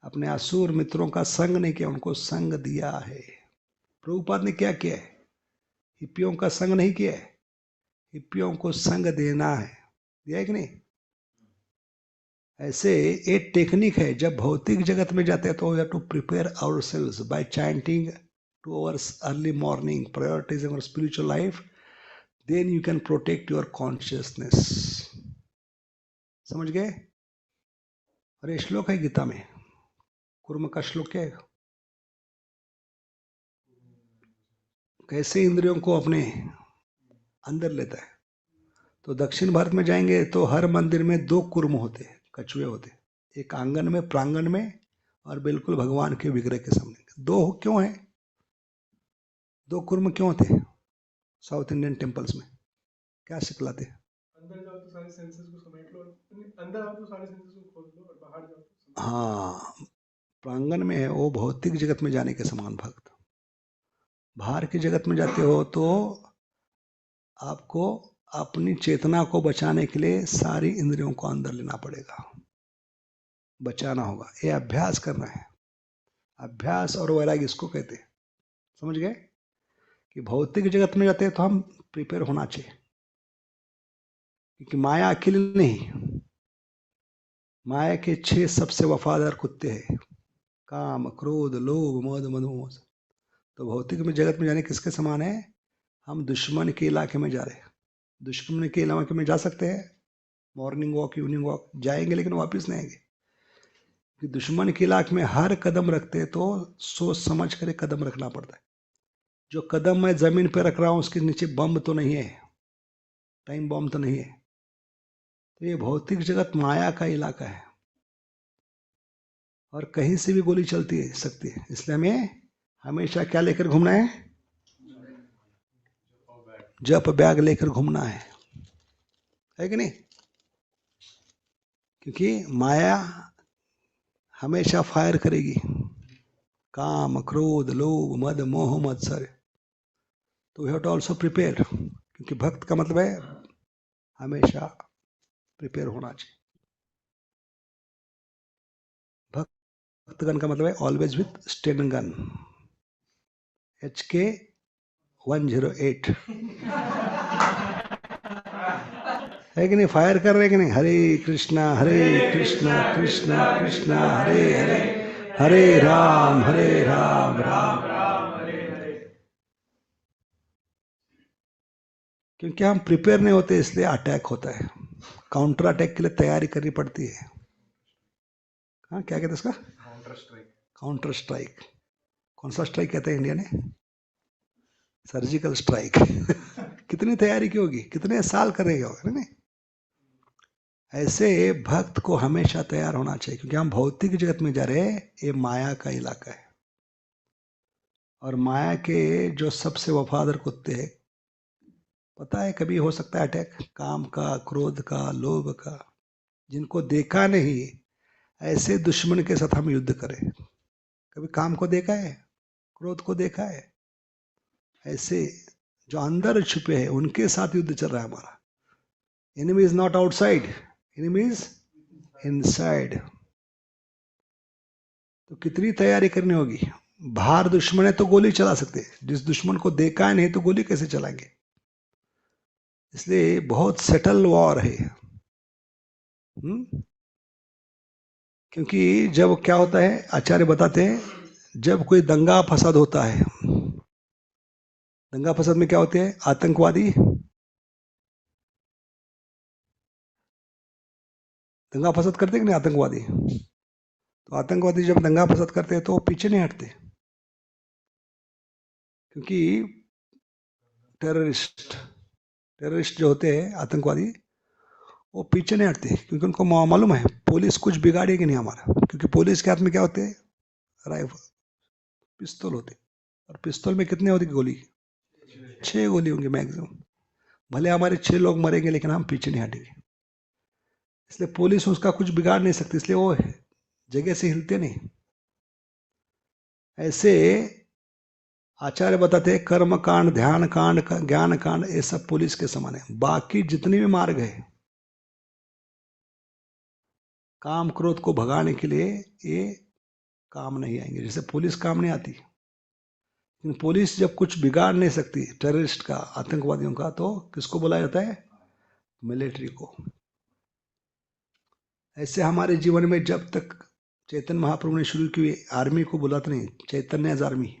अपने असुर मित्रों का संग नहीं किया, उनको संग दिया है। प्रभुपाद ने क्या किया है? हिप्पियों का संग नहीं किया है, हिप्पियों को संग देना है। दिया है कि नहीं? ऐसे एक टेक्निक है, जब भौतिक जगत में जाते हैं तो we have to prepare ourselves by chanting 2 hours early morning, prioritizing our spiritual life, then you can protect your consciousness. समझ गए? और ये श्लोक है गीता में, कुर्म का श्लोक क्या है? कैसे इंद्रियों को अपने अंदर लेता है। तो दक्षिण भारत में जाएंगे तो हर मंदिर में 2 कुर्म होते हैं, कछुए होते हैं, एक आंगन में, प्रांगण में, और बिल्कुल भगवान के विग्रह के सामने। 2 क्यों है? 2 कुर्म क्यों होते हैं साउथ इंडियन टेम्पल्स में? क्या सिखलाते हैं? अंदर जाओ तो सारे सेंसेस को समेट लो, अंदर आओ तो सारे सेंसेस को खोल लो, और बाहर जाओ तो हाँ, प्रांगण में है वो भौतिक जगत में जाने के समान भक्त। बाहर की जगत में जाते हो तो आपको अपनी चेतना को बचाने के लिए सारी इंद्रियों को अंदर लेना पड़ेगा, बचाना होगा। ये अभ्यास करना है। अभ्यास और वैराग्य इसको कहते हैं। समझ गए? कि भौतिक जगत में जाते हैं तो हम प्रिपेयर होना चाहिए, क्योंकि माया अकेली नहीं। माया के 6 सबसे वफादार कुत्ते हैं, काम, क्रोध, लोभ, मद, मदमोह। तो भौतिक में जगत में जाने किसके समान है? हम दुश्मन के इलाके में जा रहे हैं। दुश्मन के इलाके में जा सकते हैं, मॉर्निंग वॉक, इवनिंग वॉक जाएंगे, लेकिन वापस नहीं आएंगे। कि दुश्मन के इलाके में हर कदम रखते हैं तो सोच समझ कर कदम रखना पड़ता है। जो कदम मैं जमीन पर रख रहा हूँ उसके नीचे बम तो नहीं है, टाइम बम तो नहीं है। तो ये भौतिक जगत माया का इलाका है और कहीं से भी गोली चलती है सकती है। इसलिए हमें हमेशा क्या लेकर घूमना है? जप बैग लेकर घूमना है कि नहीं? क्योंकि माया हमेशा फायर करेगी, काम, क्रोध, लोभ, मद, मोह, मत्सर। तो we have to also prepare, क्योंकि भक्त का मतलब है हमेशा प्रिपेयर होना चाहिए। भक्तगण का मतलब है always with Sten gun, HK 108 है कि नहीं? फायर कर रहे कि नहीं? हरे कृष्णा कृष्णा कृष्णा हरे हरे, हरे राम राम राम हरे हरे। क्योंकि हम प्रिपेयर नहीं होते इसलिए अटैक होता है। काउंटर अटैक के लिए तैयारी करनी पड़ती है। हाँ, क्या कहते हैं इसका? Counter strike. Counter strike. कौन सा स्ट्राइक कहते हैं इंडिया ने? Surgical strike. कितनी तैयारी की होगी, कितने साल करेगा होगा नहीं? ऐसे भक्त को हमेशा तैयार होना चाहिए, क्योंकि हम भौतिक जगत में जा रहे हैं, ये माया का इलाका है। और माया के जो सबसे वफादार कुत्ते हैं, पता है कभी हो सकता है अटैक, काम का, क्रोध का, लोभ का। जिनको देखा नहीं, ऐसे दुश्मन के साथ हम युद्ध करें। कभी काम को देखा है, क्रोध को देखा है? ऐसे जो अंदर छुपे हैं उनके साथ युद्ध चल रहा है हमारा। Enemy is not outside, enemy is inside. तो कितनी तैयारी करनी होगी। बाहर दुश्मन है तो गोली चला सकते हैं, जिस दुश्मन को देखा नहीं तो गोली कैसे चलाएंगे? इसलिए बहुत सेटल वॉर है। क्योंकि जब क्या होता है, आचार्य बताते हैं, जब कोई दंगा फसाद होता है, दंगा फसाद में क्या होते हैं? आतंकवादी दंगा फसाद करते हैं कि नहीं? आतंकवादी, तो आतंकवादी जब दंगा फसाद करते हैं तो वो पीछे नहीं हटते, क्योंकि टेररिस्ट जो होते हैं आतंकवादी, वो पीछे नहीं हटते, क्योंकि उनको मालूम है पुलिस कुछ बिगाड़ेगी नहीं हमारा, क्योंकि पुलिस के हाथ में क्या होते हैं? राइफल, पिस्तौल होते, और पिस्तौल में कितने होती गोली? 6 गोली होंगी मैक्सिमम। भले हमारे 6 लोग मरेंगे, लेकिन हम पीछे नहीं हटेंगे। इसलिए पुलिस उसका कुछ बिगाड़ नहीं सकती, इसलिए वो जगह से हिलते नहीं। ऐसे आचार्य बताते हैं कर्म कांड, ध्यान कांड, ज्ञान कांड, ये सब पुलिस के समान है। बाकी जितने भी मार्ग है काम क्रोध को भगाने के लिए, ये काम नहीं आएंगे। जैसे पुलिस काम नहीं आती, लेकिन पुलिस जब कुछ बिगाड़ नहीं सकती टेररिस्ट का, आतंकवादियों का, तो किसको बुलाया जाता है? मिलिट्री को। ऐसे हमारे जीवन में जब तक चैतन्य महाप्रभु ने शुरू की आर्मी को बुलाते नहीं, चैतन्य आर्मी,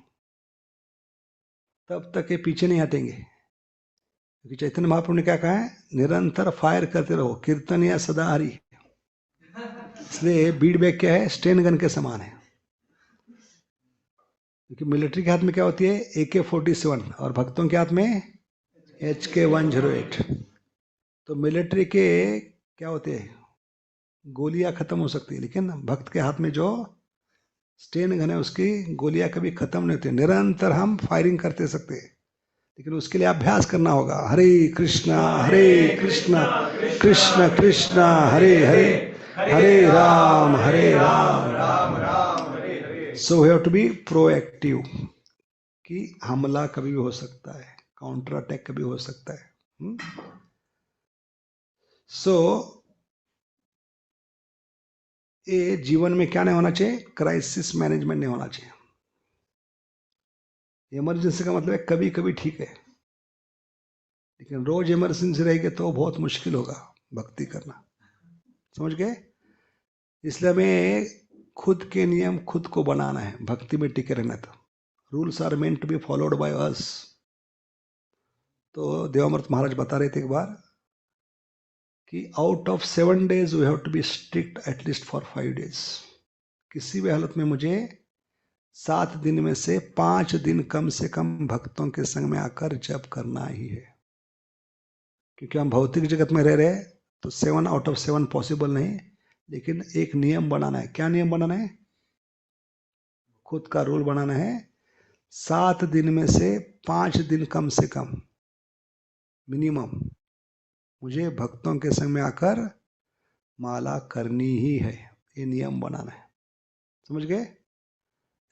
तब तक ये पीछे नहीं हटेंगे। क्योंकि चैतन्य महाप्रभु ने क्या कहा है? निरंतर फायर करते रहो, कीर्तन या सदा हरि। इसलिए बीड बैग क्या है? स्टेन गन के समान है। क्योंकि मिलिट्री के हाथ में क्या होती है? AK-47, और भक्तों के हाथ में HK-108। तो मिलिट्री के क्या होते हैं? गोलियां खत्म हो सकती है, लेकिन भक्त के हाथ में जो स्टेन गन है उसकी गोलियां कभी खत्म नहीं होती। निरंतर हम फायरिंग करते सकते हैं, लेकिन उसके लिए अभ्यास करना होगा। Hare Krishna Krishna Krishna Hare Hare, Hare Ram Ram Ram Hare Hare. So we have to be proactive, कि हमला कभी भी हो सकता है, काउंटर अटैक कभी हो सकता है। सो ये जीवन में क्या नहीं होना चाहिए? क्राइसिस मैनेजमेंट नहीं होना चाहिए। इमरजेंसी का मतलब है कभी कभी ठीक है, लेकिन रोज इमरजेंसी रहेगी तो बहुत मुश्किल होगा भक्ति करना। समझ गए? इसलिए हमें खुद के नियम खुद को बनाना है भक्ति में टिके रहना। तो rules are meant to be followed by us. तो देवामृत महाराज बता रहे थे एक बार कि out of 7 days we have to be strict at least for 5 days। किसी भी हालत में मुझे 7 दिन में से 5 दिन कम से कम भक्तों के संग में आकर जप करना ही है। क्योंकि हम भौतिक जगत में रह रहे हैं, तो 7 out of 7 पॉसिबल नहीं, लेकिन एक नियम बनाना है। क्या नियम बनाना है? खुद का रूल बनाना है। 7 दिन में से 5 दिन कम से कम मिनिमम मुझे भक्तों के संग में आकर माला करनी ही है। ये नियम बनाना है। समझ गए?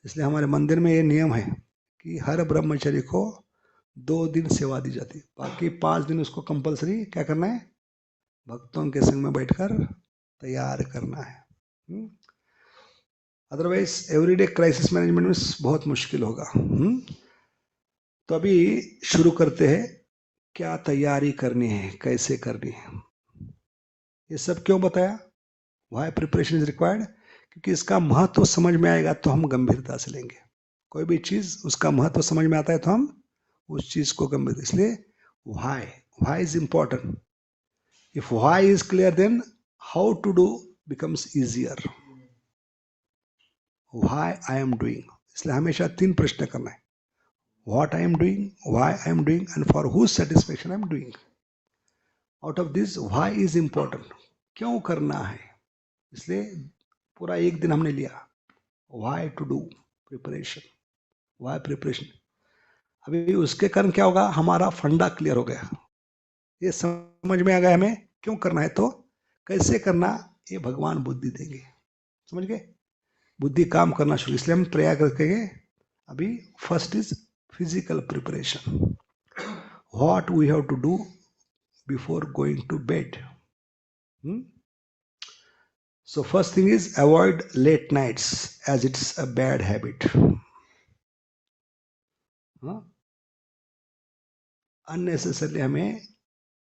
इसलिए हमारे मंदिर में ये नियम है कि हर ब्रह्मचारी को 2 दिन सेवा दी जाती है, बाकी 5 दिन उसको कंपलसरी क्या करना है? भक्तों के संग में बैठकर तैयार करना है। अदरवाइज एवरीडे क्राइसिस मैनेजमेंट में बहुत मुश्किल होगा। तो अभी शुरू करते हैं, क्या तैयारी करनी है, कैसे करनी है। ये सब क्यों बताया? Why preparation is required? क्योंकि इसका महत्व समझ में आएगा तो हम गंभीरता से लेंगे। कोई भी चीज उसका महत्व समझ में आता है तो हम उस चीज को गंभीर। इसलिए why is important. If why is clear, then how to do becomes easier. Why I am doing, इसलिए हमेशा 3 प्रश्न करना है। What I am doing, why I am doing, and for whose satisfaction I am doing. Out of this why is important, क्यों करना है। इसलिए पूरा 1 दिन हमने लिया why to do preparation, why preparation. अभी उसके कारण क्या होगा? हमारा फंडा क्लियर हो गया, ये समझ में आ गया हमें क्यों करना है। तो कैसे करना, ये भगवान बुद्धि देंगे। समझ गए? बुद्धि काम करना शुरू। इसलिए हम प्रयाग रखेंगे। अभी first is physical preparation, what we have to do before going to bed. So first thing is avoid late nights as it's a bad habit. Unnecessarily हमें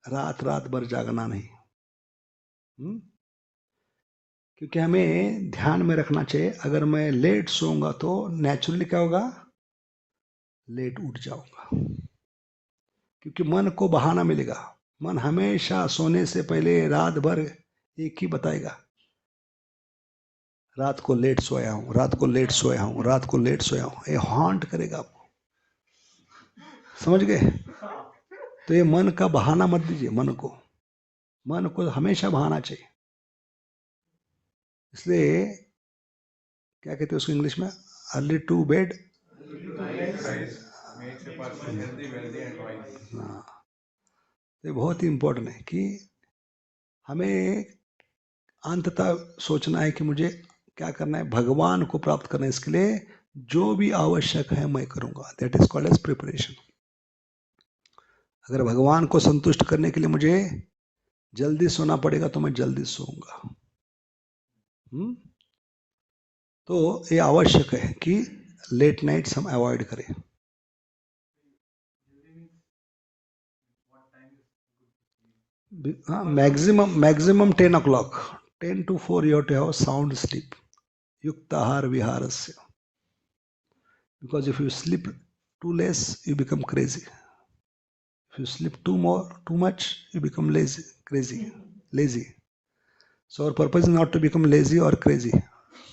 रात भर जागना नहीं। क्योंकि हमें ध्यान में रखना चाहिए, अगर मैं लेट सोऊंगा तो नेचुरली क्या होगा? लेट उठ जाऊंगा, क्योंकि मन को बहाना मिलेगा। मन हमेशा सोने से पहले रात भर एक ही बताएगा, रात को लेट सोया हूं, रात को लेट सोया हूं, रात को लेट सोया हूं। ये हॉन्ट करेगा आपको। समझ गए? तो ये मन का बहाना मत दीजिए, मन को हमेशा बहाना चाहिए। इसलिए क्या कहते हैं उसको इंग्लिश में, अर्ली टू बेड। हाँ, ये बहुत ही इंपॉर्टेंट है कि हमें अंततः सोचना है कि मुझे क्या करना है, भगवान को प्राप्त करना है। इसके लिए जो भी आवश्यक है मैं करूंगा, that is called as preparation. अगर भगवान को संतुष्ट करने के लिए मुझे जल्दी सोना पड़ेगा तो मैं जल्दी सोऊंगा। तो ये आवश्यक है कि लेट नाइट्स हम अवॉइड करें। Maximum 10 o'clock, 10 to 4 you have to have sound sleep, yuktahar viharasya. Because if you sleep too less, you become crazy. If you sleep too much, you become lazy. So our purpose is not to become lazy or crazy,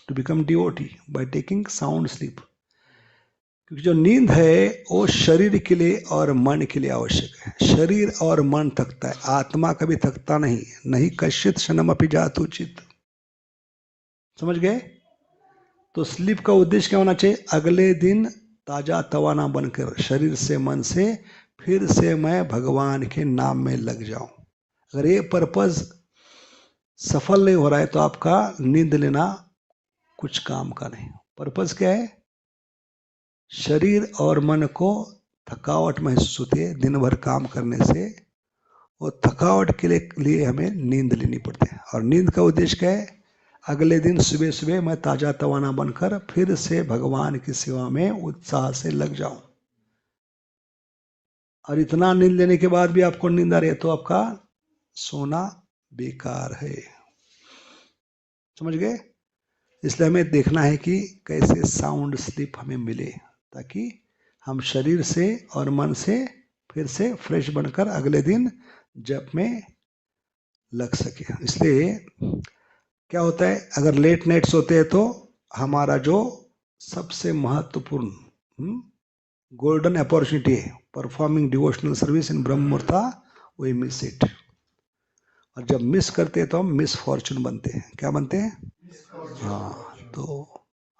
to become devotee by taking sound sleep. क्योंकि जो नींद है वो शरीर के लिए और मन के लिए आवश्यक है। शरीर और मन थकता है, आत्मा कभी थकता नहीं कश्चित क्षणमपि जातु चित्त। समझ गए? तो स्लीप का उद्देश्य क्या होना चाहिए? अगले दिन ताजा तवाना बनकर शरीर से मन से फिर से मैं भगवान के नाम में लग जाऊं। अगर ये पर्पज सफल नहीं हो रहा है तो आपका नींद लेना कुछ काम का नहीं। पर्पज क्या है? शरीर और मन को थकावट महसूस होती है दिन भर काम करने से, और थकावट के लिए हमें नींद लेनी पड़ती है। और नींद का उद्देश्य क्या है? अगले दिन सुबह सुबह मैं ताजा तवाना बनकर फिर से भगवान की सेवा में उत्साह से लग जाऊं। और इतना नींद लेने के बाद भी आपको नींद आ रही है तो आपका सोना बेकार है। समझ गए? इसलिए हमें देखना है कि कैसे साउंड स्लीप हमें मिले, ताकि हम शरीर से और मन से फिर से फ्रेश बनकर अगले दिन जप में लग सके। इसलिए क्या होता है, अगर लेट नाइट सोते हैं तो हमारा जो सबसे महत्वपूर्ण गोल्डन अपॉर्चुनिटी है, performing devotional service in Brahma मुहूर्ता, we miss it. और जब मिस करते हैं तो हम मिस फॉर्चून बनते हैं। क्या बनते हैं? हाँ, तो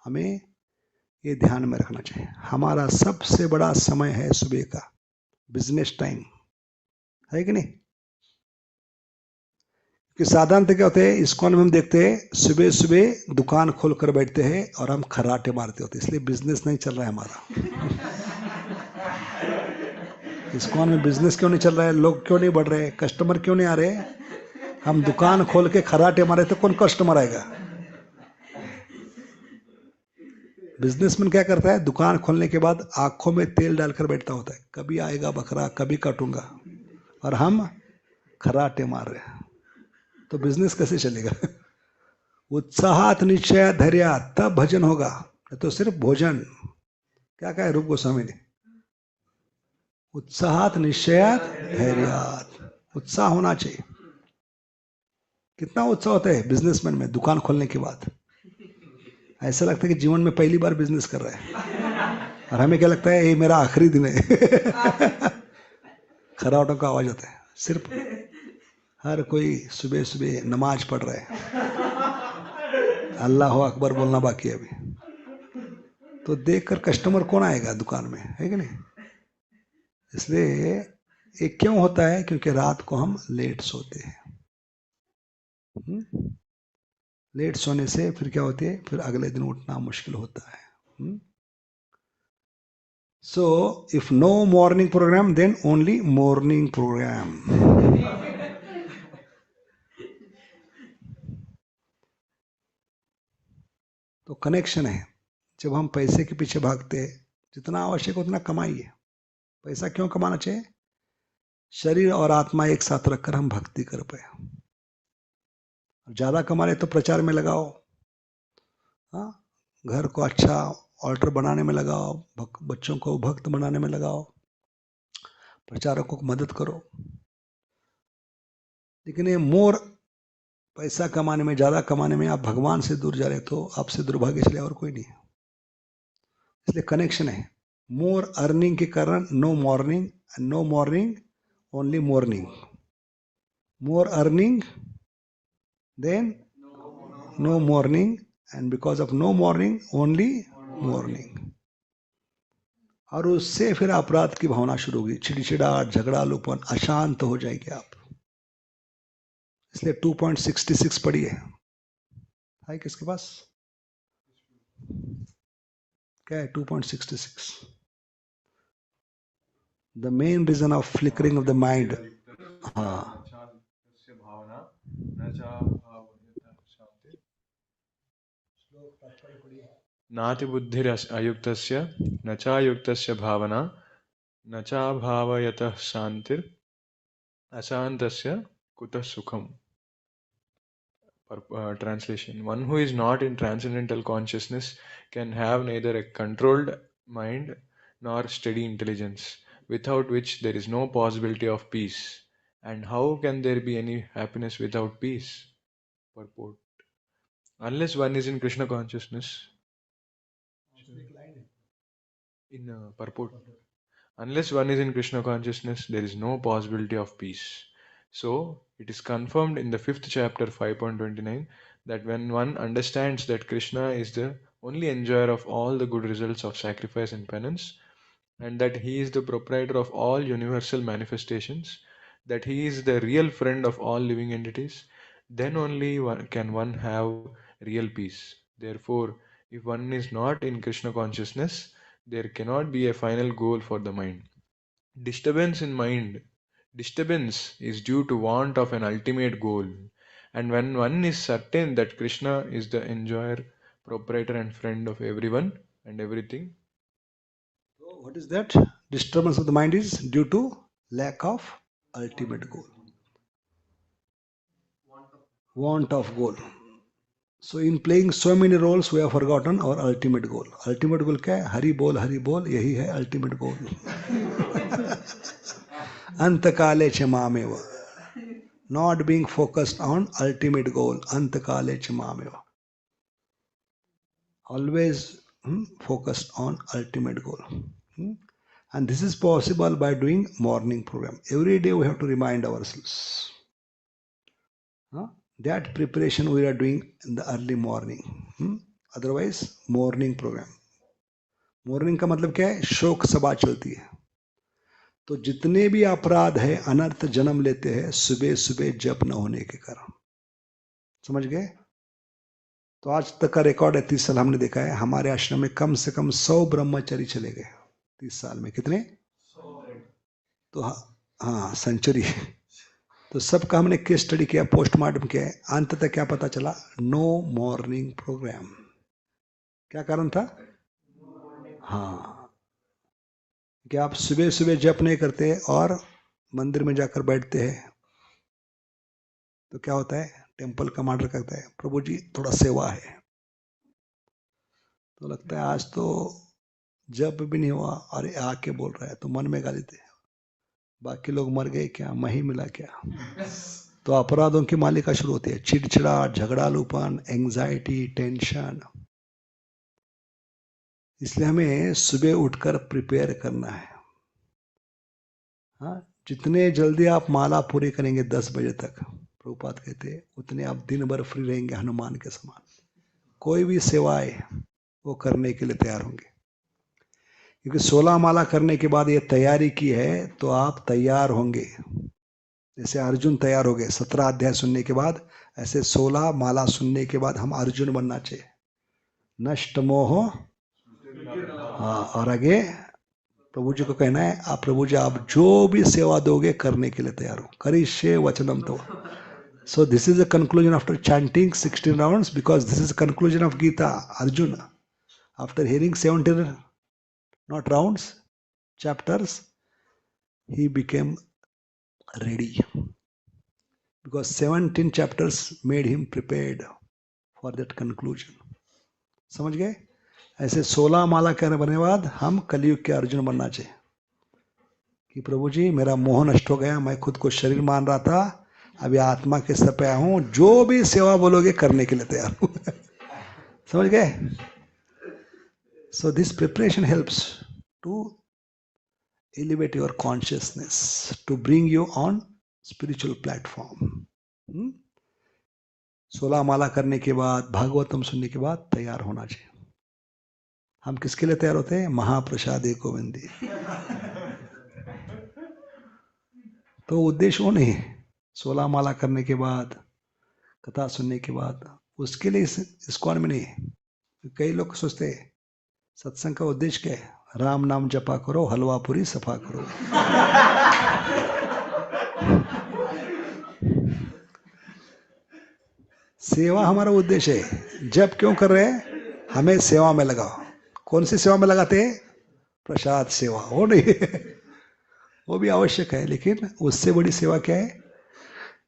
हमें ये ध्यान में रखना चाहिए। हमारा सबसे बड़ा समय है सुबह का, बिजनेस टाइम है कि नहीं? कि साधारणतः क्या होते हैं, इस्कॉन में हम देखते हैं सुबह सुबह दुकान खोल कर बैठते हैं और हम खर्राटे मारते होते, इसलिए बिजनेस नहीं चल रहा है हमारा। इस्कॉन में बिजनेस क्यों नहीं चल रहा है? लोग क्यों नहीं बढ़ रहे? कस्टमर क्यों नहीं आ रहे? हम दुकान खोल के खर्राटे मारे तो कौन कस्टमर आएगा? बिजनेसमैन क्या करता है? दुकान खोलने के बाद आंखों में तेल डालकर बैठता होता है, कभी आएगा बकरा, कभी काटूंगा, और हम खर्राटे मार रहे हैं, तो बिजनेस कैसे चलेगा? उत्साहात निश्चय धैर्य, तब भजन होगा, तो सिर्फ भोजन। क्या कहा है रूप गोस्वामी ने? उत्साहात निश्चयात धैर्यात, उत्साह होना चाहिए। कितना उत्साह होता है बिजनेसमैन में दुकान खोलने के बाद? ऐसा लगता है कि जीवन में पहली बार बिजनेस कर रहा है, और हमें क्या लगता है ये मेरा आखिरी दिन है। खराटों का आवाज आता है, सिर्फ हर कोई सुबह सुबह नमाज पढ़ रहा है, अल्लाह अकबर बोलना बाकी है अभी। तो देखकर कस्टमर कौन आएगा दुकान में, है कि नहीं? इसलिए ये क्यों होता है? क्योंकि रात को हम लेट सोते हैं। लेट सोने से फिर क्या होते है, फिर अगले दिन उठना मुश्किल होता है। So if no morning program then only morning program. तो कनेक्शन है। जब हम पैसे के पीछे भागते हैं, जितना आवश्यक उतना कमाइए। पैसा क्यों कमाना चाहिए? शरीर और आत्मा एक साथ रखकर हम भक्ति कर पाए। ज्यादा कमा रहे तो प्रचार में लगाओ, हाँ, घर को अच्छा ऑल्टर बनाने में लगाओ, बच्चों को भक्त बनाने में लगाओ, प्रचारकों को मदद करो। लेकिन ये मोर पैसा कमाने में, ज्यादा कमाने में आप भगवान से दूर जा रहे तो आपसे दुर्भाग्यशाली और कोई नहीं है। इसलिए कनेक्शन है। मोर अर्निंग के कारण no morning, no morning only morning, more earning then no morning, and because of no morning only morning. और उससे फिर अपराध की भावना शुरू होगी, चिड़चिड़ाहट, झगड़ालूपन, अशांत हो जाएंगे आप। इसलिए 2.66 पढ़िए, है किसके पास? क्या है 2.66? The main reason of flickering of the mind. हाँ, नाति बुद्धिर अयुक्तस्य न चायुक्तस्य भावना न चाभावयतः शांतिर अशांतस्य कुतः सुखम। Translation: one who is not in transcendental consciousness can have neither a controlled mind nor steady intelligence, without which there is no possibility of peace. And how can there be any happiness without peace? Purport: unless one is in Krishna consciousness, purport: unless one is in Krishna consciousness, there is no possibility of peace. So, it is confirmed in the 5th chapter 5.29 that when one understands that Krishna is the only enjoyer of all the good results of sacrifice and penance, and that he is the proprietor of all universal manifestations, that he is the real friend of all living entities, then only can one have real peace. Therefore, if one is not in Krishna consciousness, there cannot be a final goal for the mind. Disturbance in mind Disturbance is due to want of an ultimate goal, and when one is certain that Krishna is the enjoyer, proprietor, and friend of everyone and everything. So what is that? Disturbance of the mind is due to lack of ultimate goal, want of goal. So in playing so many roles, we have forgotten our ultimate goal. Ultimate goal क्या है? हरि बोल, यही है ultimate goal. अंतकाले च मामेव. Not being focused on ultimate goal. अंतकाले च मामेव. Always focused on ultimate goal. And this is possible by doing morning program. Every day we have to remind ourselves. That preparation we are doing in the early morning. Otherwise, morning program. Morning का मतलब क्या है? शोक सभा चलती है. तो जितने भी अपराध है, अनर्थ जन्म लेते हैं सुबह सुबह जप न होने के कारण. समझ गए? तो आज तक का रिकॉर्ड है 30 साल हमने देखा है, हमारे आश्रम में कम से कम 100 ब्रह्मचारी चले गए 30 साल में. कितने? 100. तो हाँ, सेंचुरी. तो सबका हमने केस स्टडी किया, पोस्टमार्टम किया. अंत तक क्या पता चला? No morning program. क्या कारण था? हाँ, कि आप सुबह सुबह जप नहीं करते और मंदिर में जाकर बैठते हैं तो क्या होता है? टेम्पल कमांडर कहता है प्रभु जी थोड़ा सेवा है, तो लगता है आज तो जब भी नहीं हुआ और आके बोल रहा है, तो मन में गाली दे, बाकी लोग मर गए क्या, मैं ही मिला क्या. तो अपराधों की मालिका शुरू होती है, चिड़चिड़ा, झगड़ालूपन, एंजाइटी, टेंशन. इसलिए हमें सुबह उठकर प्रिपेयर करना है. हाँ, जितने जल्दी आप माला पूरी करेंगे 10 बजे तक, प्रभुपाद कहते, उतने आप दिन भर फ्री रहेंगे हनुमान के समान. कोई भी सेवाएं वो करने के लिए तैयार होंगे, क्योंकि 16 माला करने के बाद ये तैयारी की है तो आप तैयार होंगे. जैसे अर्जुन तैयार हो गए 17 अध्याय सुनने के बाद, ऐसे 16 माला सुनने के बाद हम अर्जुन बनना चाहिए. नष्ट मोह. हाँ, और आगे प्रभु जी को कहना है, आप प्रभु जी आप जो भी सेवा दोगे करने के लिए तैयार हो. करिष्ये वचनम तो. So this is the conclusion after chanting 16 rounds, because this is the conclusion of Gita. Arjuna, after hearing 17 not rounds, chapters, he became ready, because 17 chapters made him prepared for that conclusion. समझ गए? ऐसे 16 माला करने के बाद हम कलयुग के अर्जुन बनना चाहिए कि प्रभु जी मेरा मोह नष्ट हो गया, मैं खुद को शरीर मान रहा था, अभी आत्मा के स्तर पे आया हूं, जो भी सेवा बोलोगे करने के लिए तैयार हूं. समझ गए? So this preparation helps to elevate your consciousness, to bring you on spiritual platform. 16 माला करने के बाद, भागवतम सुनने के बाद तैयार होना चाहिए। हम किसके लिए तैयार होते हैं? महाप्रसादे गोविंदे। तो उद्देश्य वो नहीं है 16 माला करने के बाद, कथा सुनने के बाद, उसके लिए इस्कॉन में नहीं है। कई लोग सोचते हैं सत्संग का उद्देश्य क्या है? राम नाम जपा करो, हलवा पूरी सफा करो। सेवा हमारा उद्देश्य है। जप क्यों कर रहे हैं? हमें सेवा में लगाओ। कौन सी सेवा में लगाते हैं? प्रसाद सेवा। वो नहीं, वो भी आवश्यक है, लेकिन उससे बड़ी सेवा क्या है?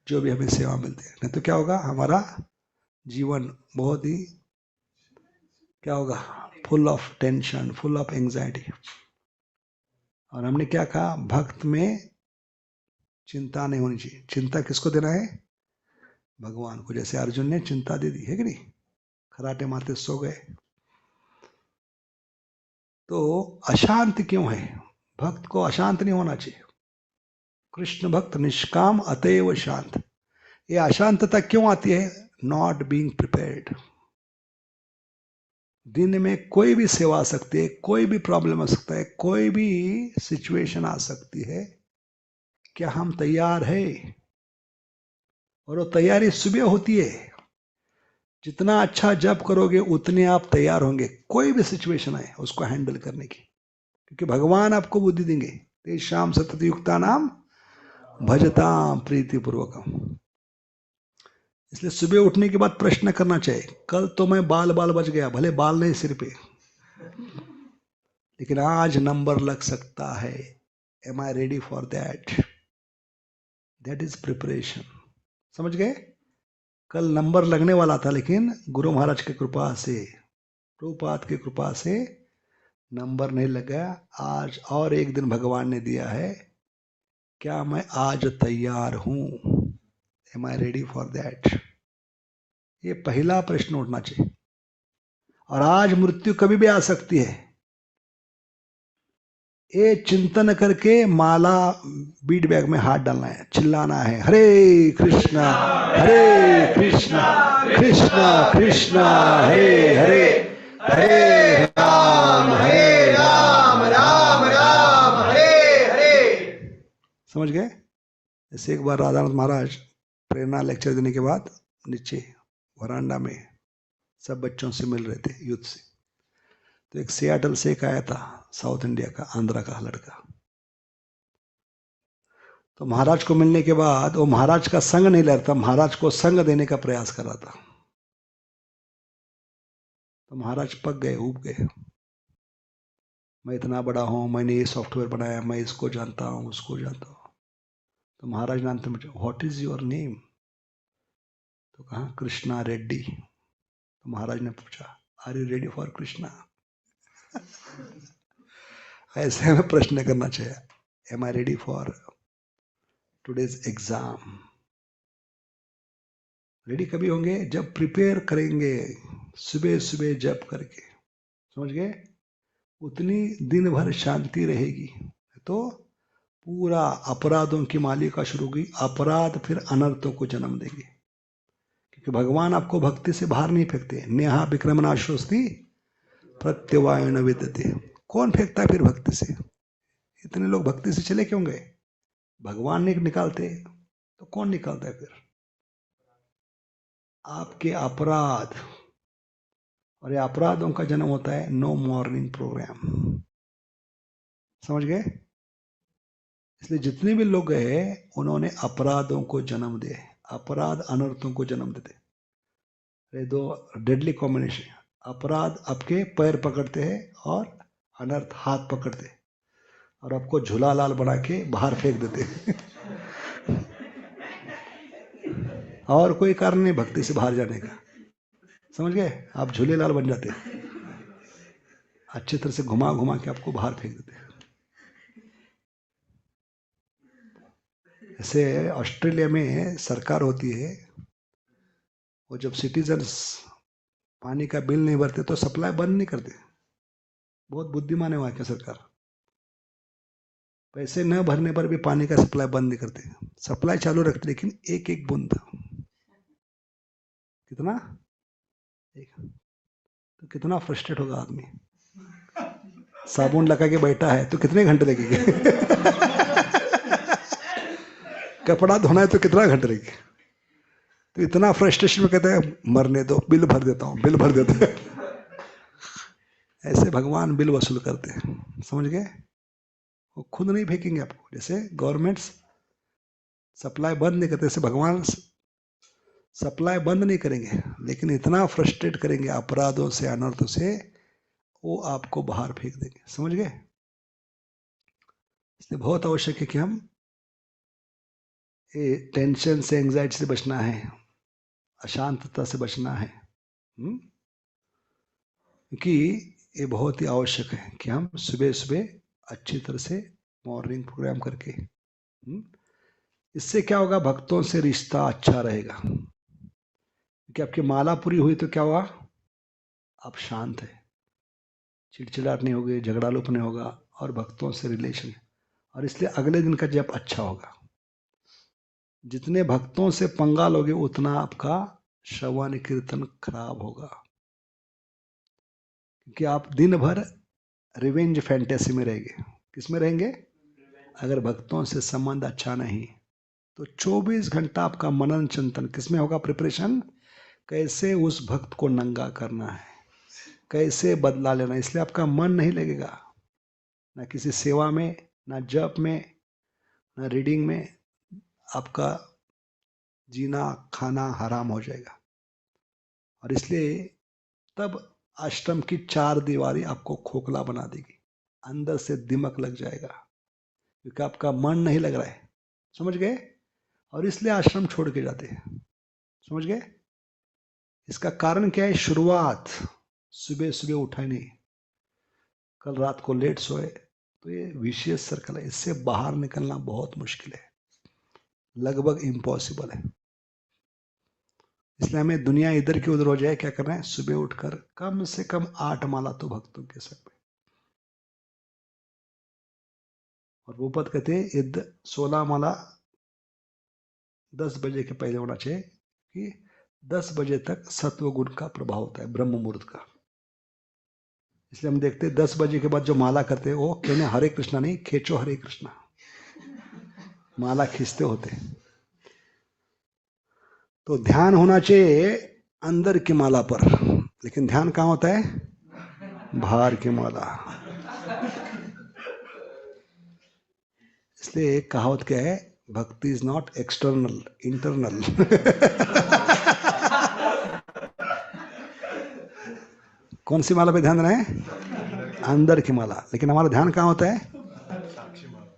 जो भी हमें सेवा मिलती है। नहीं तो क्या होगा? हमारा जीवन बहुत ही क्या होगा? Full of tension, full of anxiety. और हमने क्या कहा? भक्त में चिंता नहीं होनी चाहिए। चिंता किसको देना है? भगवान को। जैसे अर्जुन ने चिंता दे दी है कि नहीं? खराटे मारते सो गए। तो अशांत क्यों है? भक्त को अशांत नहीं होना चाहिए। कृष्ण भक्त निष्काम अतएव शांत। ये अशांतता क्यों आती है? Not being prepared. दिन में कोई भी सेवा आ सकती है, कोई भी प्रॉब्लम आ सकता है, कोई भी सिचुएशन आ सकती है। क्या हम तैयार है? और वो तैयारी सुबह होती है। जितना अच्छा जप करोगे उतने आप तैयार होंगे, कोई भी सिचुएशन आए उसको हैंडल करने की। क्योंकि भगवान आपको बुद्धि देंगे। तेषां सतत युक्तानां भजतां प्रीतिपूर्वकम्। इसलिए सुबह उठने के बाद प्रश्न करना चाहिए, कल तो मैं बाल बच गया, भले बाल नहीं सिर पे, लेकिन आज नंबर लग सकता है। Am I ready for that? That is preparation. समझ गए? कल नंबर लगने वाला था, लेकिन गुरु महाराज की कृपा से, प्रभुपाद की कृपा से नंबर नहीं लगा। आज और एक दिन भगवान ने दिया है। क्या मैं आज तैयार हूं? Am I ready for that? ये पहला प्रश्न उठना चाहिए। और आज मृत्यु कभी भी आ सकती है। ये चिंतन करके माला बीट बैग में हाथ डालना है, चिल्लाना है, हरे कृष्णा कृष्णा कृष्णा हरे हरे, हरे राम राम राम हरे हरे। समझ गए? जैसे एक बार राधानाथ महाराज प्रेरणा लेक्चर देने के बाद नीचे वरांडा में सब बच्चों से मिल रहे थे, यूथ से। तो एक सियाटल से एक आया था, साउथ इंडिया का, आंध्रा का लड़का। तो महाराज को मिलने के बाद वो महाराज का संग नहीं ले रहा था, महाराज को संग देने का प्रयास कर रहा था। तो महाराज पक गए, ऊब गए। मैं इतना बड़ा हूं, मैंने ये सॉफ्टवेयर बनाया, मैं इसको जानता हूं, उसको जानता हूं। तो महाराज ने अंत में पूछा, व्हाट इज योर नेम? तो कहा कृष्णा रेड्डी। तो महाराज ने पूछा, are you ready for Krishna? ऐसे हमें प्रश्न करना चाहिए, am I ready for today's exam? Ready कभी होंगे? जब प्रिपेयर करेंगे, सुबह सुबह जप करके। समझ गए? उतनी दिन भर शांति रहेगी। तो पूरा अपराधों की मालिका शुरू होगी। अपराध फिर अनर्थों को जन्म देंगे। क्योंकि भगवान आपको भक्ति से बाहर नहीं फेंकते। नेहा विक्रमनाशोस्ति प्रत्यवायन विद्यते। कौन फेंकता है फिर भक्ति से? इतने लोग भक्ति से चले क्यों गए? भगवान नहीं निकालते तो कौन निकालता है फिर? आपके अपराध। और ये अपराधों का जन्म होता है नो मॉर्निंग प्रोग्राम। समझ गए? इसलिए जितने भी लोग गए उन्होंने अपराधों को जन्म दिए। अपराध अनर्थों को जन्म देते। ये दो डेडली कॉम्बिनेशन। अपराध आपके पैर पकड़ते हैं और अनर्थ हाथ पकड़ते और आपको झूला लाल बना के बाहर फेंक देते। और कोई कारण नहीं भक्ति से बाहर जाने का। समझ गए? आप झूले लाल बन जाते, अच्छी तरह से घुमा घुमा के आपको बाहर फेंक देते। ऐसे ऑस्ट्रेलिया में सरकार होती है, वो जब सिटीजन्स पानी का बिल नहीं भरते तो सप्लाई बंद नहीं करते। बहुत बुद्धिमान है वहाँ की सरकार। पैसे न भरने पर भी पानी का सप्लाई बंद नहीं करते, सप्लाई चालू रखते, लेकिन एक एक बूंद। कितना एक, तो कितना फ्रस्ट्रेट होगा आदमी। साबुन लगा के बैठा है तो कितने घंटे लगेंगे? कपड़ा धोना है तो कितना घंटे लगेंगे? तो इतना फ्रस्ट्रेशन में कहते हैं मरने दो, बिल भर देता हूँ, बिल भर देता है। ऐसे भगवान बिल वसूल करते हैं, समझ गए? वो खुद नहीं फेंकेंगे आपको, जैसे गवर्नमेंट्स सप्लाई बंद नहीं करते, जैसे भगवान सप्लाई बंद नहीं करेंगे, लेकिन इतना फ्रस्ट्रेट करेंगे अपराधों से, अनर्थों से, वो आपको बाहर फेंक देंगे, समझ गए? इसलिए बहुत आवश्यक है कि हम ये टेंशन से, एंजाइटी से बचना है, अशांतता से बचना है, क्योंकि ये बहुत ही आवश्यक है कि हम सुबह सुबह अच्छी तरह से मॉर्निंग प्रोग्राम करके, इससे क्या होगा, भक्तों से रिश्ता अच्छा रहेगा। क्योंकि आपकी माला पूरी हुई तो क्या हुआ, आप शांत है, चिड़चिड़ाहट नहीं होगी, झगड़ालूप नहीं होगा, और भक्तों से रिलेशन, और इसलिए अगले दिन का जप अच्छा होगा। जितने भक्तों से पंगा लोगे उतना आपका श्रवण कीर्तन खराब होगा, क्योंकि आप दिन भर रिवेंज फैंटेसी में रहेंगे। किस में रहेंगे? अगर भक्तों से संबंध अच्छा नहीं तो 24 घंटा आपका मनन चिंतन किस में होगा? प्रिपरेशन, कैसे उस भक्त को नंगा करना है, कैसे बदला लेना। इसलिए आपका मन नहीं लगेगा ना किसी सेवा में, ना जप में, ना रीडिंग में। आपका जीना खाना हराम हो जाएगा, और इसलिए तब आश्रम की 4 दीवारी आपको खोखला बना देगी, अंदर से दिमक लग जाएगा, क्योंकि आपका मन नहीं लग रहा है, समझ गए? और इसलिए आश्रम छोड़ के जाते हैं, समझ गए? इसका कारण क्या है? शुरुआत सुबह सुबह उठा ही नहीं, कल रात को लेट सोए, तो ये विशेष सर्कल है, इससे बाहर निकलना बहुत मुश्किल है, लगभग इम्पॉसिबल है। इसलिए हमें दुनिया इधर की उधर हो जाए, क्या करना है? सुबह उठकर कम से कम 8 माला तो भक्तों के संग में। और वो पद कहते हैं 16 माला 10 बजे के पहले होना चाहिए, कि 10 बजे तक सत्व गुण का प्रभाव होता है, ब्रह्म मुहूर्त का। इसलिए हम देखते हैं 10 बजे के बाद जो माला करते हैं वो कहने हरे कृष्णा नहीं, खेचो हरे कृष्णा, माला खींचते होते। तो ध्यान होना चाहिए अंदर की माला पर, लेकिन ध्यान कहाँ होता है? बाहर की माला। इसलिए एक कहावत क्या है? भक्ति इज नॉट एक्सटर्नल, इंटरनल। कौन सी माला पे ध्यान देना है? अंदर की माला। लेकिन हमारा ध्यान कहाँ होता है?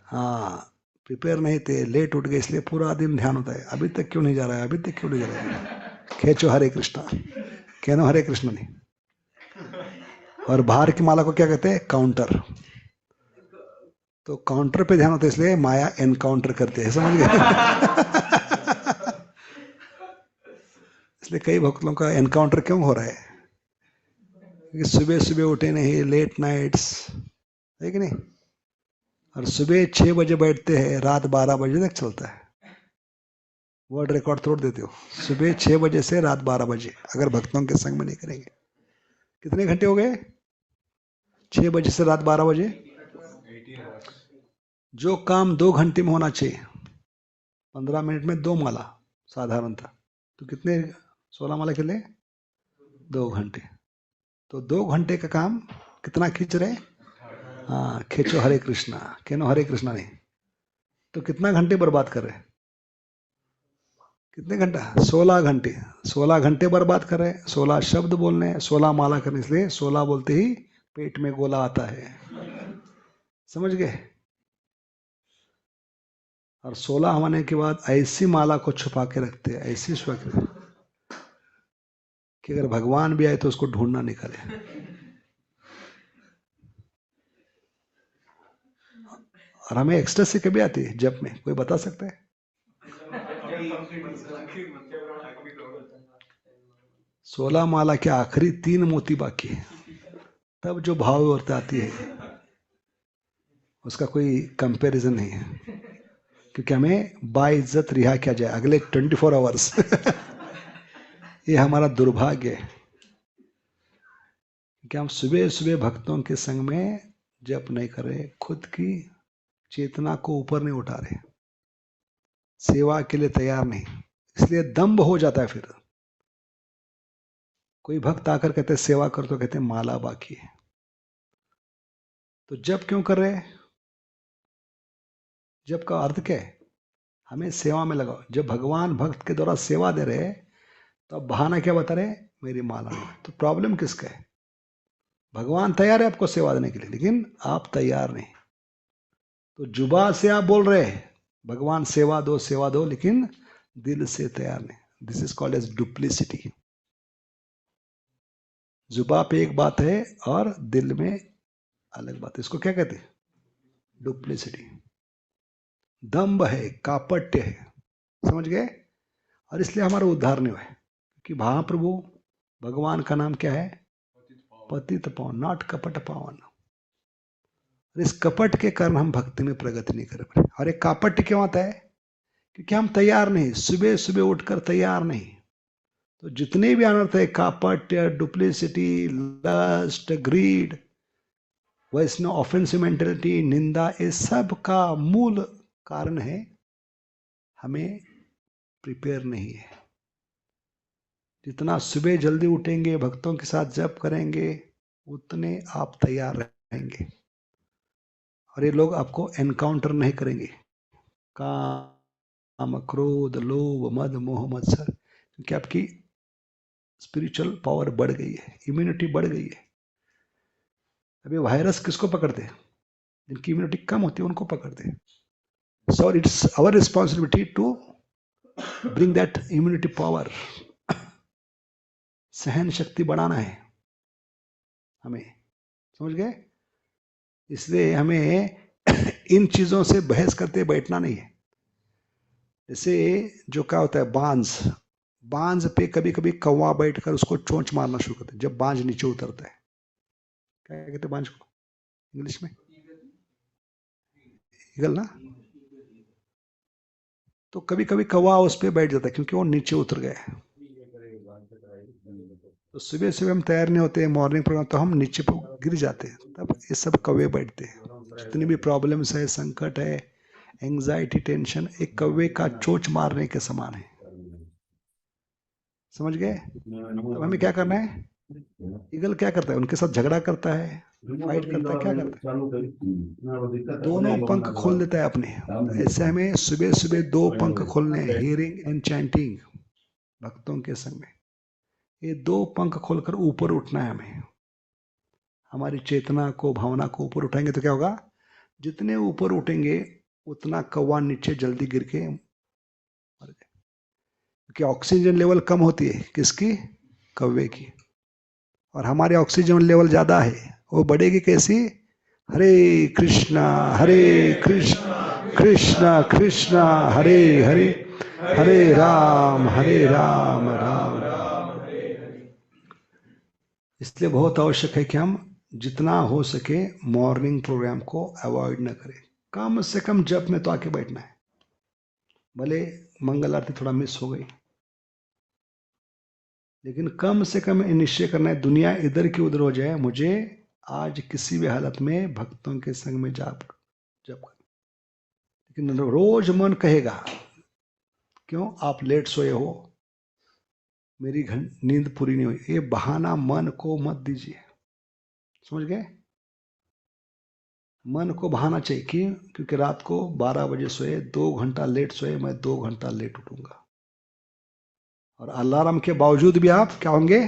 हाँ, प्रिपेयर नहीं थे, लेट उठ गए, इसलिए पूरा दिन ध्यान होता है, अभी तक क्यों नहीं जा रहा है, अभी तक क्यों नहीं जा रहा है, खेचो हरे कृष्णा, कहना हरे कृष्ण नहीं। और बाहर की माला को क्या कहते हैं? काउंटर। तो काउंटर पे ध्यान होता है, इसलिए माया एनकाउंटर करते हैं, समझ गए? इसलिए कई भक्तों का एनकाउंटर क्यों हो रहा है? क्योंकि सुबह सुबह उठे नहीं, लेट नाइट्स, है कि नहीं? और सुबह 6 बजे बैठते हैं, रात 12 बजे तक चलता है। वर्ल्ड रिकॉर्ड तोड़ देते हो। सुबह 6 बजे से रात 12 बजे, अगर भक्तों के संग में नहीं करेंगे। कितने घंटे हो गए? 6 बजे से रात 12 बजे। जो काम 2 घंटे में होना चाहिए, 15 मिनट में 2 माला साधारणतः, तो कितने? 16 माला के लिए 2 घंटे। तो 2 घंटे का काम कितना खींच रहे? हाँ, खींचो हरे कृष्णा, कहनो हरे कृष्णा नहीं, तो कितना घंटे बर्बाद कर रहे? कितने घंटा? 16 घंटे। 16 घंटे बर्बाद कर रहे, 16 शब्द बोलने, 16 माला करने, इसलिए 16 बोलते ही पेट में गोला आता है, समझ गए? और 16 होने के बाद ऐसी माला को छुपा के रखते हैं, ऐसी छुपा के, कि अगर भगवान भी आए तो उसको ढूंढना निकले। और हमें एक्सटेसी कभी आती है जब में, कोई बता सकता है? 16 माला के आखिरी 3 मोती बाकी है, तब जो भाव वर्त आती है, उसका कोई कंपैरिजन नहीं है, क्योंकि हमें बाइज्जत रिहा किया जाए अगले 24 आवर्स। ये हमारा दुर्भाग्य है कि हम सुबह सुबह भक्तों के संग में जप नहीं कर रहे, खुद की चेतना को ऊपर नहीं उठा रहे, सेवा के लिए तैयार नहीं, इसलिए दंभ हो जाता है। फिर कोई भक्त आकर कहते सेवा कर, तो कहते माला बाकी है। तो जप क्यों कर रहे? जप का अर्थ क्या है? हमें सेवा में लगाओ। जब भगवान भक्त के द्वारा सेवा दे रहे तो अब बहाना क्या बता रहे? मेरी माला नहीं। तो प्रॉब्लम किसका है? भगवान तैयार है आपको सेवा देने के लिए, लेकिन आप तैयार नहीं। तो जुबा से आप बोल रहे हैं भगवान सेवा दो, लेकिन दिल से तैयार नहीं। This is called as duplicity. जुबा पे एक बात है और दिल में अलग बात है। इसको क्या कहते हैं? डुप्लिसिटी। दंभ है, कापट्य है, समझ गए? और इसलिए हमारा उद्धार नहीं हुआ है, क्योंकि महाप्रभु भगवान का नाम क्या है? पतित पावन, नॉट कपट पावन। और इस कपट के कारण हम भक्ति में प्रगति नहीं कर पाए। और एक कापट्य क्यों आता है? क्योंकि हम तैयार नहीं, सुबह सुबह उठकर तैयार नहीं। तो जितने भी अनर्थ है, कापट्य, डुप्लिसिटी, लस्ट, ग्रीड, वैष्णव ऑफेंसिव मेंटेलिटी, निंदा, ये सब का मूल कारण है हमें प्रिपेयर नहीं है। जितना सुबह जल्दी उठेंगे, भक्तों के साथ जप करेंगे, उतने आप तैयार रहेंगे। और ये लोग आपको एनकाउंटर नहीं करेंगे, काम, क्रोध, लोभ, मद, मोह, मत्सर, क्योंकि आपकी स्पिरिचुअल पावर बढ़ गई है, इम्यूनिटी बढ़ गई है। अभी वायरस किसको पकड़ते हैं? जिनकी इम्यूनिटी कम होती है उनको पकड़ते हैं। So it's our responsibility to bring that immunity power. सहन शक्ति बढ़ाना है हमें, समझ गए? इसलिए हमें इन चीजों से बहस करते बैठना नहीं है। जैसे जो क्या होता है, बांझ पे कभी कभी कौवा बैठकर उसको चोंच मारना शुरू करते हैं जब बांझ नीचे उतरता है। क्या कहते हैं बांझ को इंग्लिश में? ईगल ना। तो कभी कभी कौवा उस पर बैठ जाता है क्योंकि वो नीचे उतर गया है। तो सुबह सुबह हम तैयार नहीं होते मॉर्निंग प्रोग्राम, तो हम नीचे पर गिर जाते हैं, तब ये सब कौवे बैठते हैं। जितनी भी प्रॉब्लम्स है, संकट है, एंजाइटी, टेंशन, एक कौवे का चोंच मारने के समान है, समझ गए? तब हमें क्या करना है? ईगल क्या करता है? उनके साथ झगड़ा करता है, फाइट करता है, क्या करता है? दोनों पंख खोल देता है अपने। तो ऐसे हमें सुबह सुबह दो पंख खोलने हैं, हियरिंग एंड चैंटिंग, भक्तों के संग में। ये दो पंख खोलकर ऊपर उठना है हमें। हमारी चेतना को, भावना को ऊपर उठाएंगे तो क्या होगा? जितने ऊपर उठेंगे उतना कौवा नीचे जल्दी गिर के मर जाए, क्योंकि ऑक्सीजन लेवल कम होती है किसकी? कौवे की। और हमारे ऑक्सीजन लेवल ज्यादा है, वो बढ़ेगी कैसी? हरे कृष्णा कृष्णा कृष्णा हरे हरे, हरे राम राम राम। इसलिए बहुत आवश्यक है कि हम जितना हो सके मॉर्निंग प्रोग्राम को अवॉइड न करें। कम से कम जप में तो आके बैठना है, भले मंगल आरती थोड़ा मिस हो गई, लेकिन कम से कम निश्चय करना है, दुनिया इधर की उधर हो जाए, मुझे आज किसी भी हालत में भक्तों के संग में जप कर। लेकिन रोज मन कहेगा, क्यों आप लेट सोए हो, मेरी नींद पूरी नहीं हुई। ये बहाना मन को मत दीजिए, समझ गए? मन को बहाना चाहिए कि क्योंकि रात को 12 बजे सोए, 2 घंटा लेट सोए, मैं 2 घंटा लेट उठूंगा। और अलार्म के बावजूद भी आप क्या होंगे?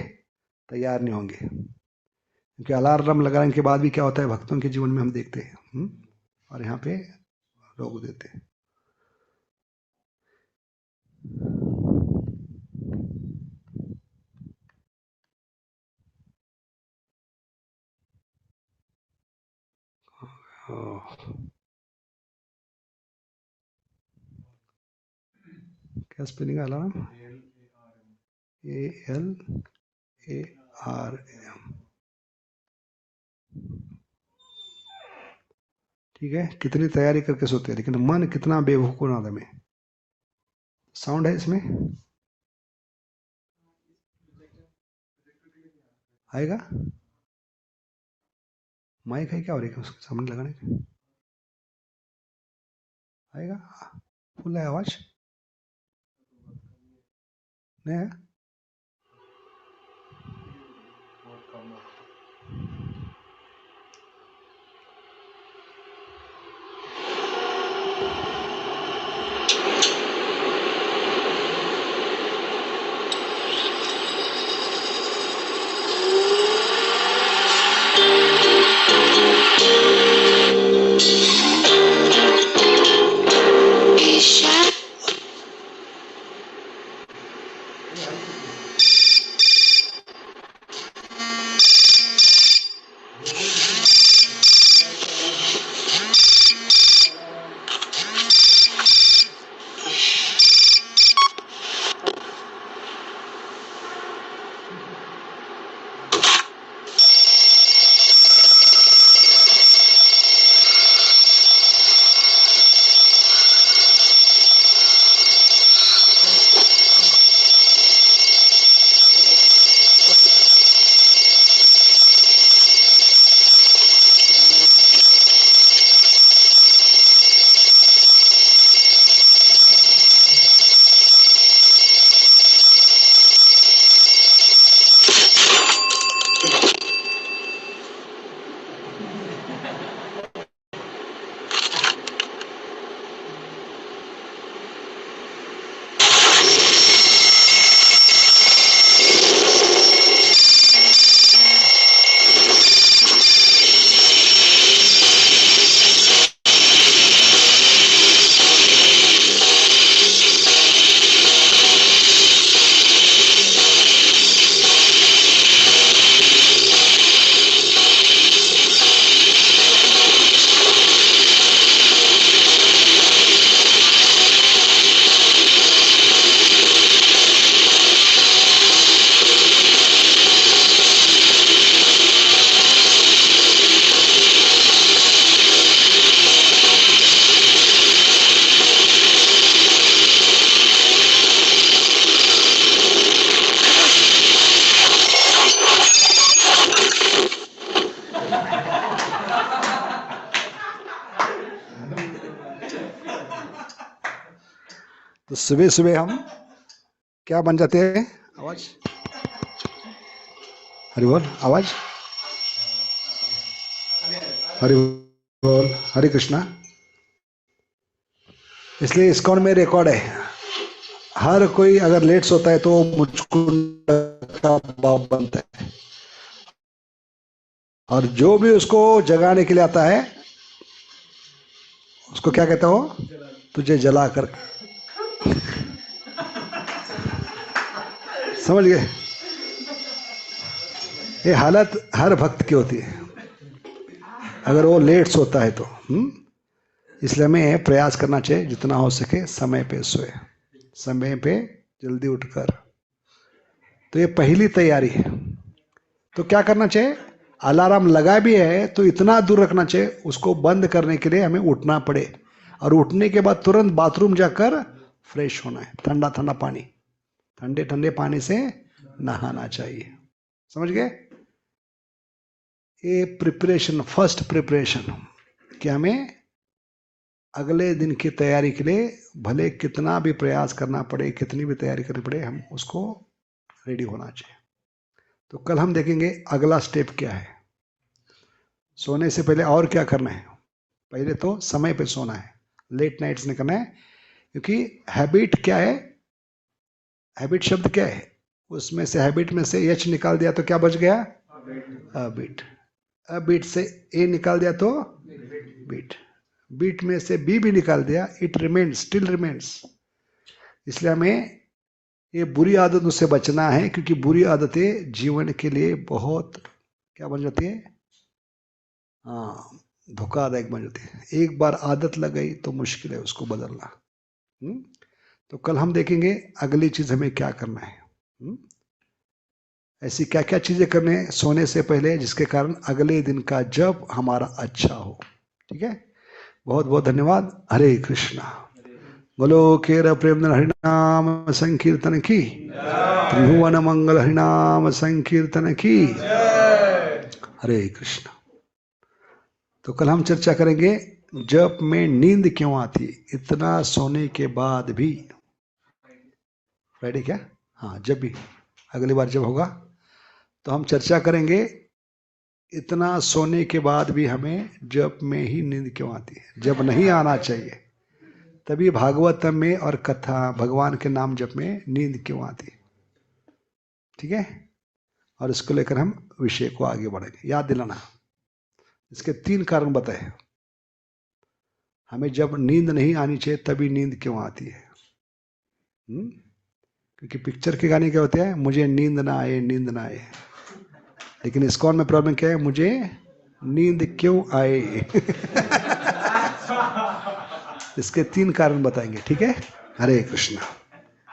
तैयार नहीं होंगे, क्योंकि अलार्म लगाने के बाद भी क्या होता है भक्तों के जीवन में हम देखते हैं। और यहाँ पे रोक देते हैं। क्या स्पेलिंग है अलार्म? ALARM। ठीक है, कितनी तैयारी करके सोते हैं, लेकिन मन कितना बेवकूफ आदम है। साउंड है इसमें, आएगा? माइक है क्या और उसके सामने लगाने के? आएगा? फुल है आवाज? नहीं है? तो सुबह सुबह हम क्या बन जाते हैं? आवाज, हरि बोल, आवाज, हरि बोल, हरे कृष्णा। इसलिए इस्कॉन में रिकॉर्ड है, हर कोई अगर लेट सोता है तो मुझको का बाप बनता है, और जो भी उसको जगाने के लिए आता है उसको क्या कहता हो? तुझे जला कर। समझ गए? ये हालत हर भक्त की होती है अगर वो लेट सोता है तो। इसलिए हमें प्रयास करना चाहिए जितना हो सके समय पे सोए, समय पे जल्दी उठकर। तो ये पहली तैयारी है। तो क्या करना चाहिए? अलार्म लगा भी है तो इतना दूर रखना चाहिए, उसको बंद करने के लिए हमें उठना पड़े, और उठने के बाद तुरंत बाथरूम जाकर फ्रेश होना है। ठंडा ठंडा पानी, ठंडे ठंडे पानी से नहाना चाहिए। समझ गए? ये प्रिपरेशन, फर्स्ट प्रिपरेशन, कि हमें अगले दिन की तैयारी के लिए भले कितना भी प्रयास करना पड़े, कितनी भी तैयारी करनी पड़े, हम उसको रेडी होना चाहिए। तो कल हम देखेंगे अगला स्टेप क्या है। सोने से पहले और क्या करना है? पहले तो समय पे सोना है, लेट नाइट्स नहीं करना है, क्योंकि हैबिट क्या है? हैबिट शब्द क्या है? उसमें से हैबिट में से एच निकाल दिया तो क्या बच गया? हैबिट। हैबिट से ए निकाल दिया तो बीट। बीट में से बी भी निकाल दिया, इट रिमेन्स, स्टिल रिमेन्स। इसलिए हमें ये बुरी आदतों से बचना है, क्योंकि बुरी आदतें जीवन के लिए बहुत क्या बन जाती है? हाँ, धोखादायक बन जाती है। एक बार आदत लग गई तो मुश्किल है उसको बदलना। तो कल हम देखेंगे अगली चीज हमें क्या करना है। ऐसी क्या क्या चीजें करने हैं सोने से पहले, जिसके कारण अगले दिन का जब हमारा अच्छा हो। ठीक है? बहुत बहुत धन्यवाद। हरे कृष्णा। बोलो केर प्रेम हरिनाम संकीर्तन की, त्रिभुवन मंगल हरिनाम संकीर्तन की। हरे कृष्णा। तो कल हम चर्चा करेंगे जप में नींद क्यों आती, इतना सोने के बाद भी। फ्राइडे क्या? हाँ, जब भी अगली बार जब होगा तो हम चर्चा करेंगे इतना सोने के बाद भी हमें जप में ही नींद क्यों आती है, जब नहीं आना चाहिए। तभी भागवतम में और कथा भगवान के नाम जप में नींद क्यों आती है। ठीक है, और इसको लेकर हम विषय को आगे बढ़ेंगे। याद दिलाना, इसके 3 कारण बताए। हमें जब नींद नहीं आनी चाहिए तभी नींद क्यों आती है। क्योंकि पिक्चर के गाने क्या होते हैं, मुझे नींद ना आए, नींद ना आए। लेकिन इस्कॉन में प्रॉब्लम क्या है, मुझे नींद क्यों आए। इसके 3 कारण बताएंगे। ठीक है, हरे कृष्णा।